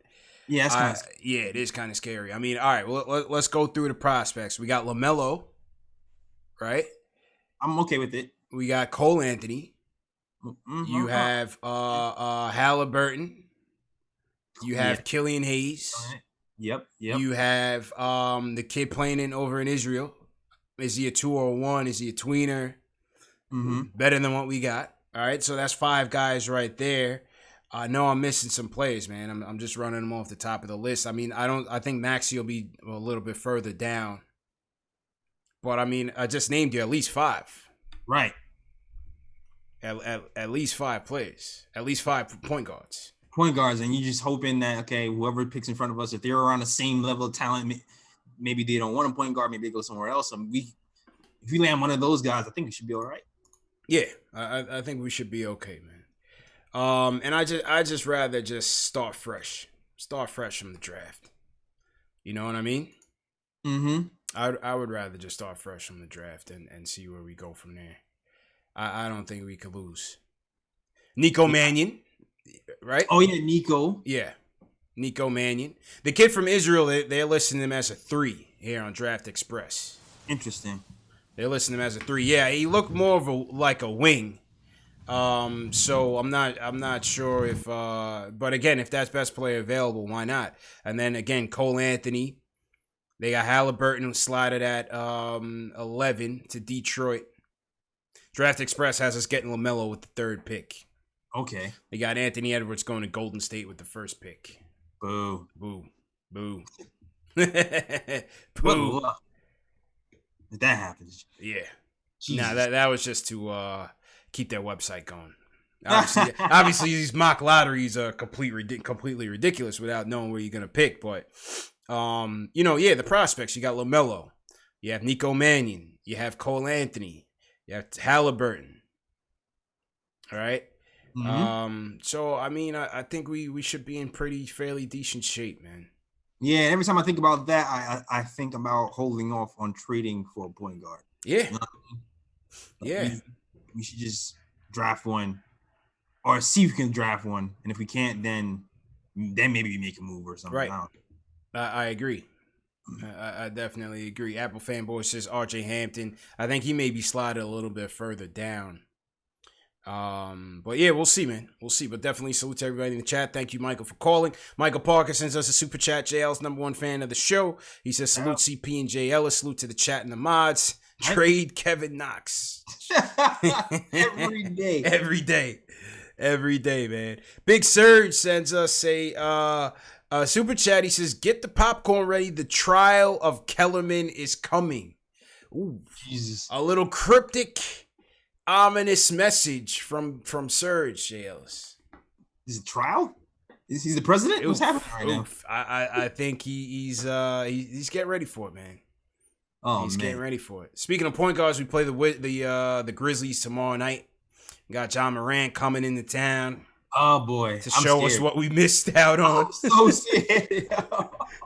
Yeah, it is kind of scary. I mean, all right, well, let's go through the prospects. We got LaMelo, right? I'm okay with it. We got Cole Anthony. You have Halliburton. You have Killian Hayes. Yep. You have the kid playing over in Israel. Is he a 2 or a 1? Is he a tweener? Better than what we got. All right, so that's 5 guys right there. I know I'm missing some players, man. I'm just running them off the top of the list. I mean, I think Maxey will be a little bit further down. But I mean, I just named you at least 5. Right. At least 5 players. At least 5 point guards. Point guards, and you're just hoping that, okay, whoever picks in front of us, if they're around the same level of talent, maybe they don't want a point guard, maybe they go somewhere else. And if we land one of those guys, I think we should be all right. Yeah, I think we should be okay, man. And I just rather just start fresh from the draft. You know what I mean? I would rather just start fresh from the draft and see where we go from there. I don't think we could lose. Nico Mannion, right? Oh yeah, Nico. Yeah, Nico Mannion, the kid from Israel. They're listing him as a 3 here on Draft Express. Interesting. They're listing him as a 3. Yeah, he looked more of like a wing. So I'm not sure if. But again, if that's best player available, why not? And then again, Cole Anthony. They got Halliburton slotted at 11 to Detroit. Draft Express has us getting LaMelo with the 3rd pick. Okay. They got Anthony Edwards going to Golden State with the 1st pick. Boo. Boo. Boo. Boo. If that happens. Yeah. Jesus. Nah, that was just to keep their website going. Obviously, these mock lotteries are completely ridiculous without knowing where you're going to pick. But, the prospects. You got LaMelo. You have Nico Mannion. You have Cole Anthony. You have Halliburton. All right? So, I mean, I think we should be in fairly decent shape, man. Yeah, every time I think about that, I think about holding off on trading for a point guard. Yeah. You know what I mean? Yeah. We should just draft one or see if we can draft one. And if we can't, then maybe we make a move or something. Right. I agree. I definitely agree. Apple Fanboy says RJ Hampton. I think he may be slotted a little bit further down. But yeah, we'll see, man. We'll see. But definitely salute to everybody in the chat. Thank you, Michael, for calling. Michael Parker sends us a super chat. JL's #1 fan of the show. He says, salute CP and J Ellis. Salute to the chat and the mods. Trade Kevin Knox. Every day. Every day, man. Big Surge sends us a super chat. He says, get the popcorn ready. The trial of Kellerman is coming. Ooh, Jesus. A little cryptic, ominous message from Serge, JLs. Is it trial? Is he the president? What's happening right now? I think he's getting ready for it, man. Oh, he's man. getting ready for it. Speaking of point guards, we play the Grizzlies tomorrow night. We got John Morant coming into town. Oh boy! To show us what we missed out on. I'm so scared.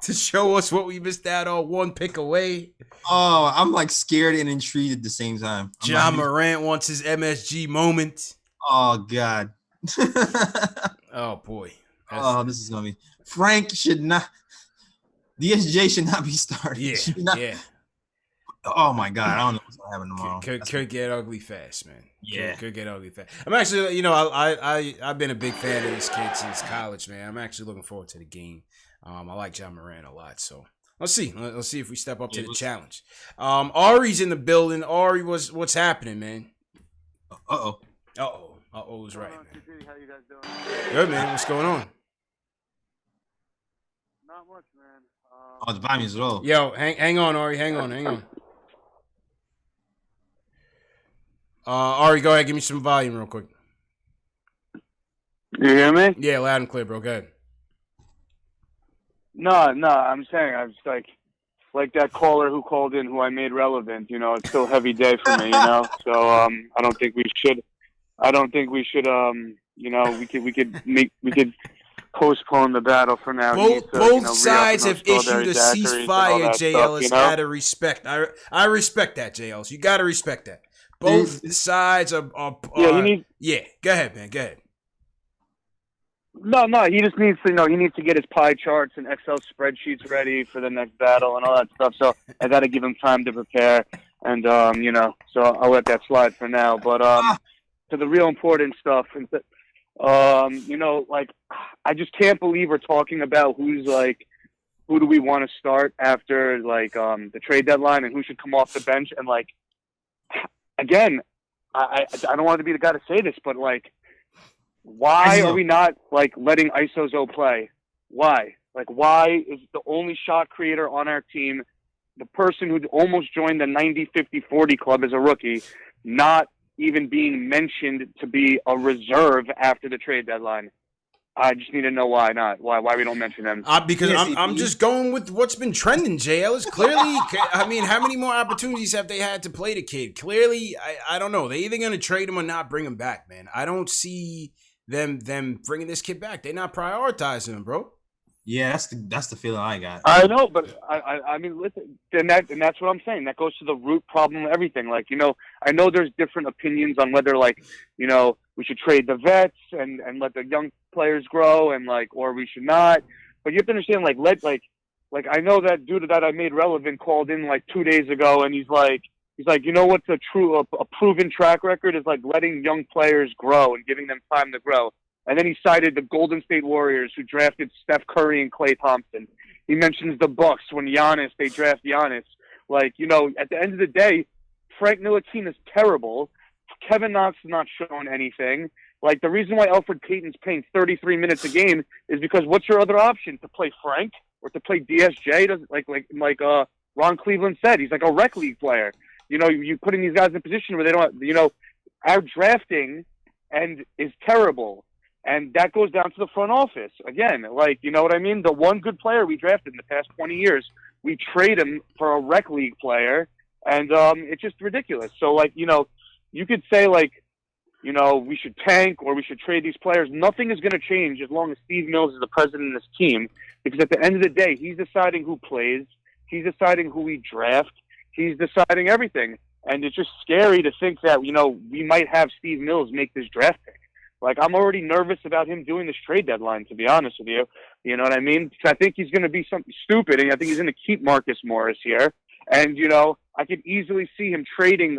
To show us what we missed out on, 1 pick away. Oh, I'm like scared and intrigued at the same time. John Morant wants his MSG moment. Oh God. Oh boy. This is gonna be. Frank should not. DSJ should not be started. Yeah. Yeah. Oh my God! I don't know what's gonna happen tomorrow. Could get ugly fast, man. Yeah, could get ugly fast. I'm actually, I've been a big fan of this kid since college, man. I'm actually looking forward to the game. I like John Morant a lot, so let's see. Let's see if we step up to the challenge. Ari's in the building. Ari, what's happening, man? Uh-oh's right, man. How you guys doing? Good, man. What's going on? Not much, man. The volume is low. Yo, hang on, Ari. Hang on. Ari, go ahead. Give me some volume real quick. You hear me? Yeah, loud and clear, bro. Go ahead. No, I'm saying I was like that caller who called in who I made relevant. It's still a heavy day for me. So I don't think we should. We could postpone the battle for now. Both sides have issued a ceasefire, JLS, out of respect. I respect that, JLS. You got to respect that. Both sides are yeah, go ahead, man. Go ahead. No, he just needs to, he needs to get his pie charts and Excel spreadsheets ready for the next battle and all that stuff. So I got to give him time to prepare, and so I'll let that slide for now. But to the real important stuff. And like I just can't believe we're talking about who do we want to start after the trade deadline and who should come off the bench. And again, I don't want to be the guy to say this, but why are we not letting Isozo play? Why? Why is the only shot creator on our team, the person who almost joined the 90-50-40 club as a rookie, not even being mentioned to be a reserve after the trade deadline? I just need to know why not. Why we don't mention them? Because I'm just going with what's been trending, JL. Is clearly, I mean, how many more opportunities have they had to play the kid? Clearly, I don't know. They're either going to trade him or not bring him back, man. I don't see them bringing this kid back. They're not prioritizing him, bro. Yeah, that's the feeling I got. I know, but I mean, listen, and that's what I'm saying. That goes to the root problem of everything. I know there's different opinions on whether, we should trade the vets and let the young players grow or we should not. But you have to understand, I know that dude that I made relevant called in 2 days ago, and he's like, you know what's a proven track record is letting young players grow and giving them time to grow. And then he cited the Golden State Warriors who drafted Steph Curry and Klay Thompson. He mentions the Bucks when they draft Giannis. At the end of the day, Frank Ntilikina is terrible. Kevin Knox has not shown anything. The reason why Elfrid Payton's playing 33 minutes a game is because what's your other option? To play Frank or to play DSJ? Ron Cleveland said, he's a rec league player. You putting these guys in a position where they don't, our drafting is terrible. And that goes down to the front office. Again, you know what I mean? The one good player we drafted in the past 20 years, we trade him for a rec league player, and it's just ridiculous. So, you could say, we should tank or we should trade these players. Nothing is going to change as long as Steve Mills is the president of this team, because at the end of the day, he's deciding who plays. He's deciding who we draft. He's deciding everything. And it's just scary to think that, we might have Steve Mills make this draft pick. I'm already nervous about him doing this trade deadline, to be honest with you. You know what I mean? I think he's going to be something stupid, and I think he's going to keep Marcus Morris here. And, I could easily see him trading,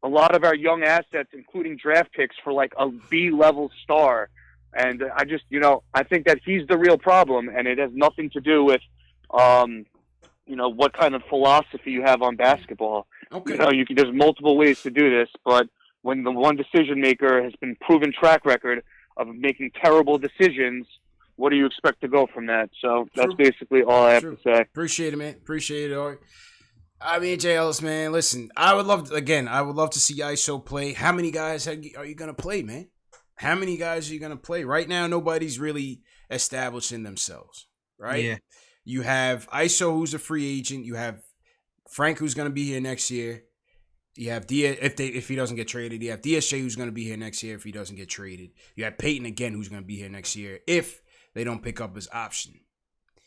a lot of our young assets, including draft picks, for, a B-level star. And I just, I think that he's the real problem, and it has nothing to do with, what kind of philosophy you have on basketball. Okay. There's multiple ways to do this, but when the one decision maker has been proven track record of making terrible decisions, what do you expect to go from that? So that's basically all I have to say. Appreciate it, man. Appreciate it, Art. I mean, J. Ellis, man, listen, I would love to see ISO play. How many guys are you going to play, man? How many guys are you going to play? Right now, nobody's really establishing themselves, right? Yeah. You have ISO, who's a free agent. You have Frank, who's going to be here next year. You have if he doesn't get traded. You have DSJ, who's going to be here next year if he doesn't get traded. You have Payton again, who's going to be here next year if they don't pick up his option.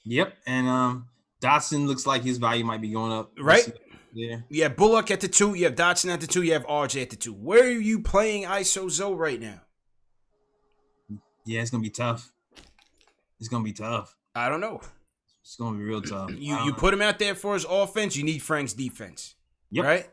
Yep, and Dotson looks like his value might be going up. Right? Yeah. You have Bullock at the 2. You have Dotson at the 2. You have RJ at the 2. Where are you playing ISO Zoe right now? Yeah, it's going to be tough. I don't know. It's going to be real tough. You put him out there for his offense. You need Frank's defense. Yep. Right?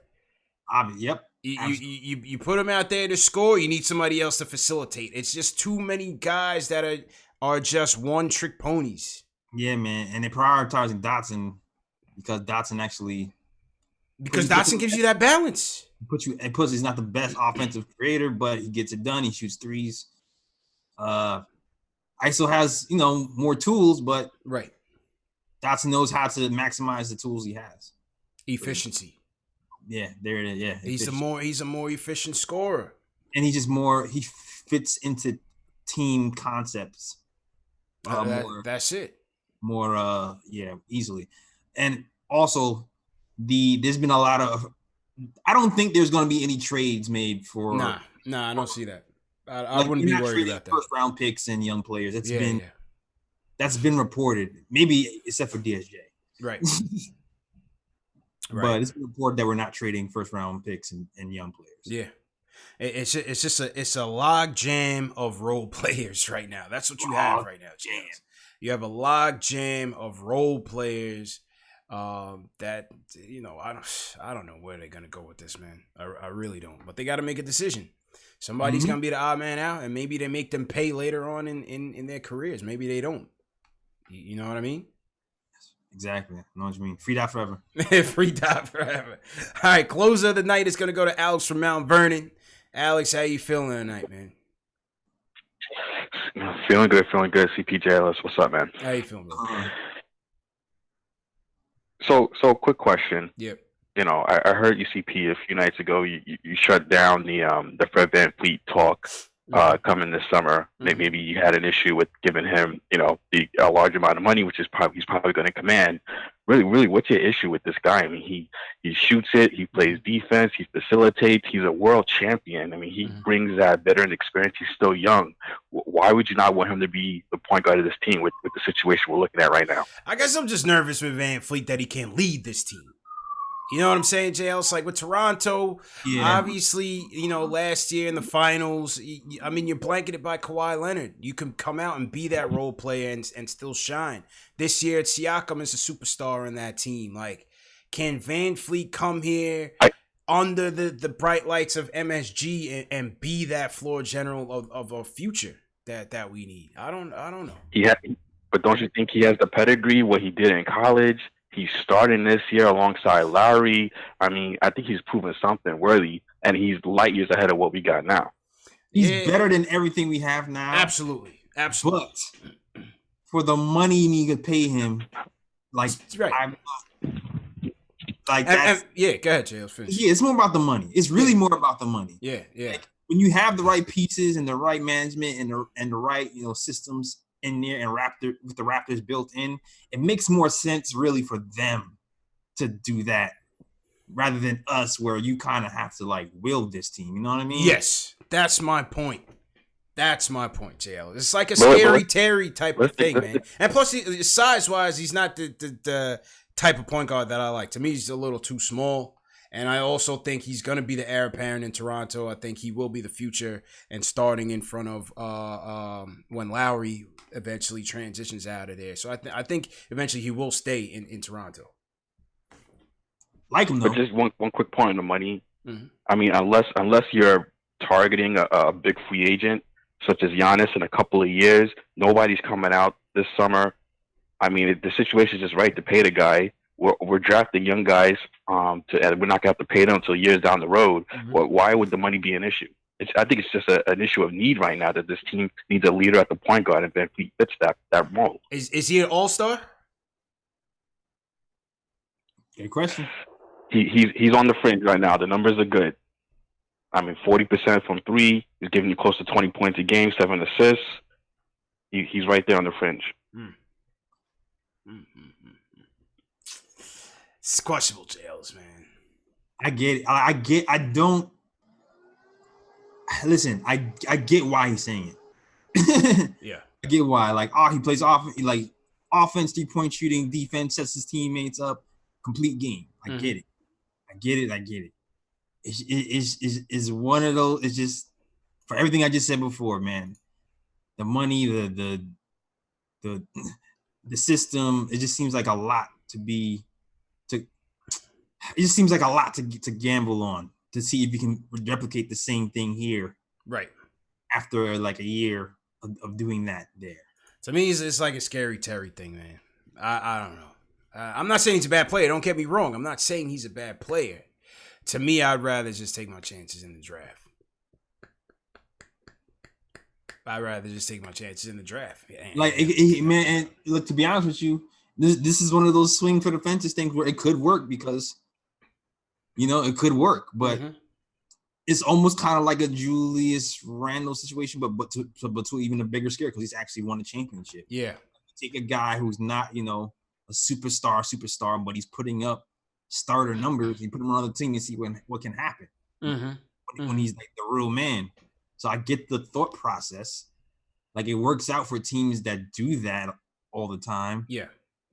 Yep. You put him out there to score. You need somebody else to facilitate. It's just too many guys that are just one-trick ponies. Yeah, man. And they're prioritizing Dotson because Dotson gives you that balance. He's not the best offensive creator, but he gets it done. He shoots threes. ISO has, more tools, but right. Dotson knows how to maximize the tools he has. Efficiency. Yeah, there it is. Yeah, he's a more efficient scorer, and he fits into team concepts. That's it. More, easily, and also there's been a lot of. I don't think there's going to be any trades made for. Nah, I don't see that. I wouldn't be worried about that. First round picks and young players. That's been reported. Maybe except for DSJ. Right. But it's been reported that we're not trading first round picks and young players. Yeah. It's a log jam of role players right now. That's what you have right now. You have a log jam of role players. That I don't know where they're gonna go with this, man. I really don't. But they got to make a decision. Somebody's gonna be the odd man out, and maybe they make them pay later on in their careers. Maybe they don't. You know what I mean? Exactly. I know what you mean. Free dot forever. Free dot forever. All right, closer of the night is gonna go to Alex from Mount Vernon. Alex, how you feeling tonight, man? Feeling good. CPJ, what's up, man? How you feeling, bro? So quick question. Yep. I heard UCP a few nights ago. You shut down the Fred VanVleet talk coming this summer. Mm-hmm. Maybe you had an issue with giving him, a large amount of money, which he's probably going to command. Really, what's your issue with this guy? I mean, he shoots it. He plays defense. He facilitates. He's a world champion. I mean, he brings that veteran experience. He's still young. Why would you not want him to be the point guard of this team with the situation we're looking at right now? I guess I'm just nervous with VanVleet that he can't lead this team. You know what I'm saying, JL? It's like with Toronto, obviously, last year in the finals, I mean, you're blanketed by Kawhi Leonard. You can come out and be that role player and still shine. This year, Siakam is a superstar in that team. Like, can VanVleet come here under the bright lights of MSG and be that floor general of a future that we need? I don't know. Yeah, but don't you think he has the pedigree, what he did in college? He's starting this year alongside Lowry. I mean, I think he's proven something worthy, and he's light years ahead of what we got now. He's better than everything we have now. Absolutely. But for the money you need to pay him, like, right. Go ahead, Jay. Yeah, it's more about the money. It's really more about the money. Yeah. Like, when you have the right pieces and the right management and the right systems in there and with the Raptors built in, it makes more sense really for them to do that rather than us, where you kind of have to will this team. You know what I mean? Yes, that's my point. JL. It's like a scary Terry type of thing, man. And plus, size-wise, he's not the type of point guard that I like. To me, he's a little too small. And I also think he's going to be the heir apparent in Toronto. I think he will be the future and starting in front of when Lowry eventually transitions out of there. So I think eventually he will stay in Toronto. Like him, though. But just one quick point on the money. Mm-hmm. I mean, unless you're targeting a big free agent such as Giannis in a couple of years, nobody's coming out this summer. I mean, the situation is just right to pay the guy. We're drafting young guys, and we're not going to have to pay them until years down the road. Mm-hmm. Why would the money be an issue? I think it's just an issue of need right now, that this team needs a leader at the point guard, and VanVleet fits that role. Is he an all-star? Good question. He's on the fringe right now. The numbers are good. I mean, 40% from three. He's giving you close to 20 points a game, 7 assists. He's right there on the fringe. It's questionable, jails, man. I get it. I don't listen. I get why he's saying it. Yeah, I get why. He plays off offense, 3-point shooting, defense, sets his teammates up, complete game. I get it. It's one of those. It's just for everything I just said before, man. The money, the system. It just seems like a lot It just seems like a lot to gamble on, to see if you can replicate the same thing here. Right. After a year of doing that there. To me, it's like a scary Terry thing, man. I don't know. I'm not saying he's a bad player. Don't get me wrong. I'm not saying he's a bad player. To me, I'd rather just take my chances in the draft. Man, and look, to be honest with you, this is one of those swing for the fences things where it could work because, it could work, but it's almost kind of like a Julius Randle situation, but to even a bigger scale because he's actually won a championship. Yeah, take a guy who's not, a superstar, but he's putting up starter numbers. You put him on another team and see what can happen when he's like the real man. So I get the thought process. Like, it works out for teams that do that all the time. Yeah.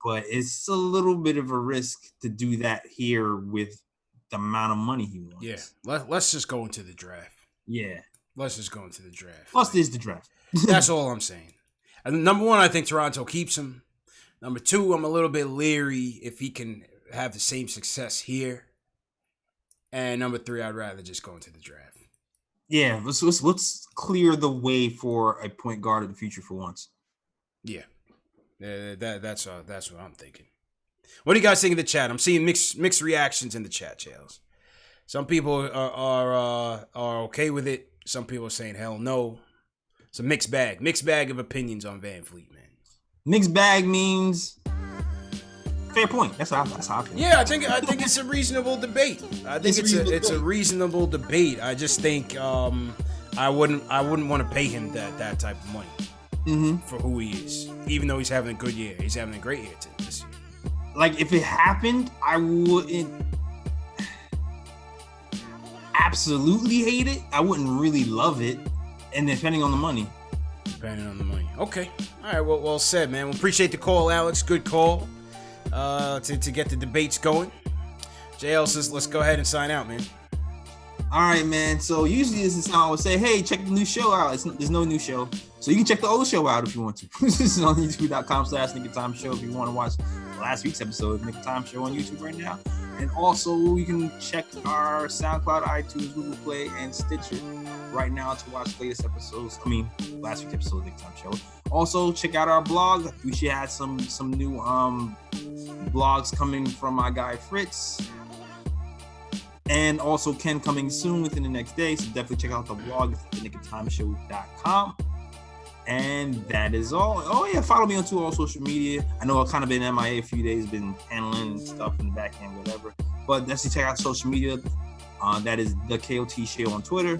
But it's a little bit of a risk to do that here with the amount of money he wants. Yeah. Let's just go into the draft. Yeah. Let's just go into the draft. Plus, there's the draft. That's all I'm saying. And number one, I think Toronto keeps him. Number 2, I'm a little bit leery if he can have the same success here. And number 3, I'd rather just go into the draft. Yeah, let's clear the way for a point guard of the future for once. Yeah, that's what I'm thinking. What do you guys think in the chat? I'm seeing mixed reactions in the chat, Chales. Some people are okay with it. Some people are saying hell no. It's a mixed bag of opinions on VanVleet, man. Mixed bag means fair point. That's how I feel. Yeah, I think it's a reasonable debate. I think it's a reasonable debate. I just think I wouldn't want to pay him that type of money for who he is. Even though he's having a good year, he's having a great year this year. Like if it happened, I wouldn't absolutely hate it. I wouldn't really love it, and depending on the money. Okay. All right. Well said, man. We appreciate the call, Alex. Good call. To get the debates going. JL says, let's go ahead and sign out, man. All right, man. So usually this is how I would say, hey, check the new show out. There's no new show. So you can check the old show out if you want to. This is on youtube.com/NickTime Show if you want to watch last week's episode of Nick Time Show on YouTube right now. And also you can check our SoundCloud, iTunes, Google Play, and Stitcher right now to watch latest episodes. Last week's episode of Nick Time Show. Also check out our blog. We should have some new blogs coming from my guy Fritz. And also Ken coming soon within the next day. So definitely check out the blog at nicktimeshow.com. And that is all. Oh yeah, follow me on all social media. I know I've kind of been MIA a few days, been handling stuff in the back end, whatever. But definitely check out social media. That is the KOT Show on Twitter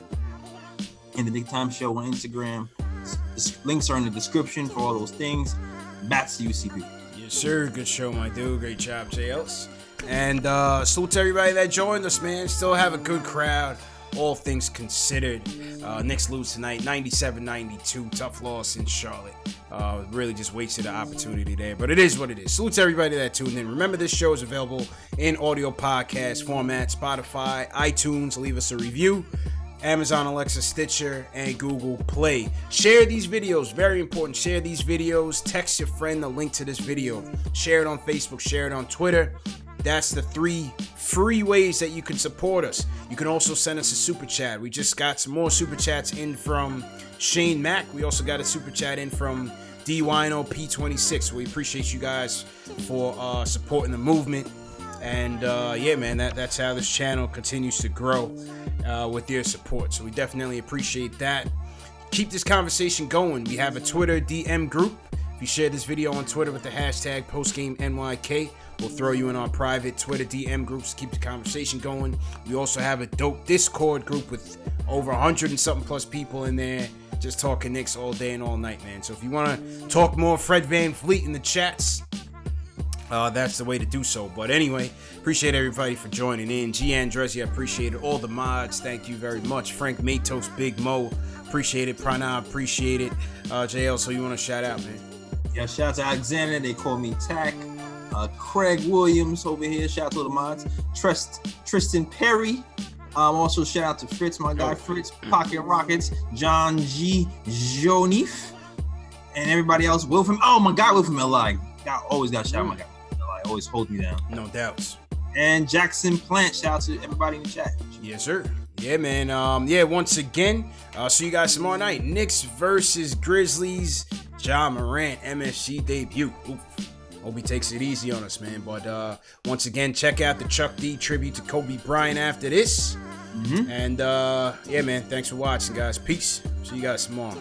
and the Nick Time Show on Instagram. Links are in the description for all those things. Back to you, CP. Yes, sir. Good show, my dude. Great job, JLs. And salute to everybody that joined us, man. Still have a good crowd, all things considered. Knicks lose tonight, 97-92. Tough loss in Charlotte. Really just wasted an opportunity there, but it is what it is. Salute to everybody that tuned in. Remember, this show is available in audio podcast format, Spotify, iTunes. Leave us a review. Amazon, Alexa, Stitcher, and Google Play. Share these videos. Very important. Share these videos. Text your friend the link to this video. Share it on Facebook. Share it on Twitter. That's the 3 free ways that you can support us. You can also send us a super chat. We just got some more super chats in from Shane Mack. We also got a super chat in from DYNO P26. We appreciate you guys for supporting the movement. And yeah, man, that's how this channel continues to grow with your support. So we definitely appreciate that. Keep this conversation going. We have a Twitter DM group. If you share this video on Twitter with the hashtag PostGameNYK, we'll throw you in our private Twitter DM groups to keep the conversation going. We also have a dope Discord group with over 100 and something plus people in there, just talking Knicks all day and all night, man. So if you want to talk more Fred VanVleet in the chats, that's the way to do so. But anyway, appreciate everybody for joining in. G. Andresi, I appreciate it. All the mods, thank you very much. Frank Matos, Big Mo, appreciate it. Prana, appreciate it. JL, so you want to shout out, man? Yeah, shout out to Alexander. They call me Tack. Craig Williams over here. Shout out to the mods. Tristan Perry. Also shout out to Fritz, my guy Fritz. Pocket Rockets. John G. Jonif. And everybody else. Will from my guy Will from LI. I always got to shout out my guy. LI always holds me down. No doubts. And Jackson Plant. Shout out to everybody in the chat. Yes, sir. Yeah, man. Once again, see you guys tomorrow night. Knicks versus Grizzlies. Ja Morant MSG debut. Oof. Hope he takes it easy on us, man. But once again, check out the Chuck D tribute to Kobe Bryant after this. And yeah, man, thanks for watching, guys. Peace. See you guys tomorrow.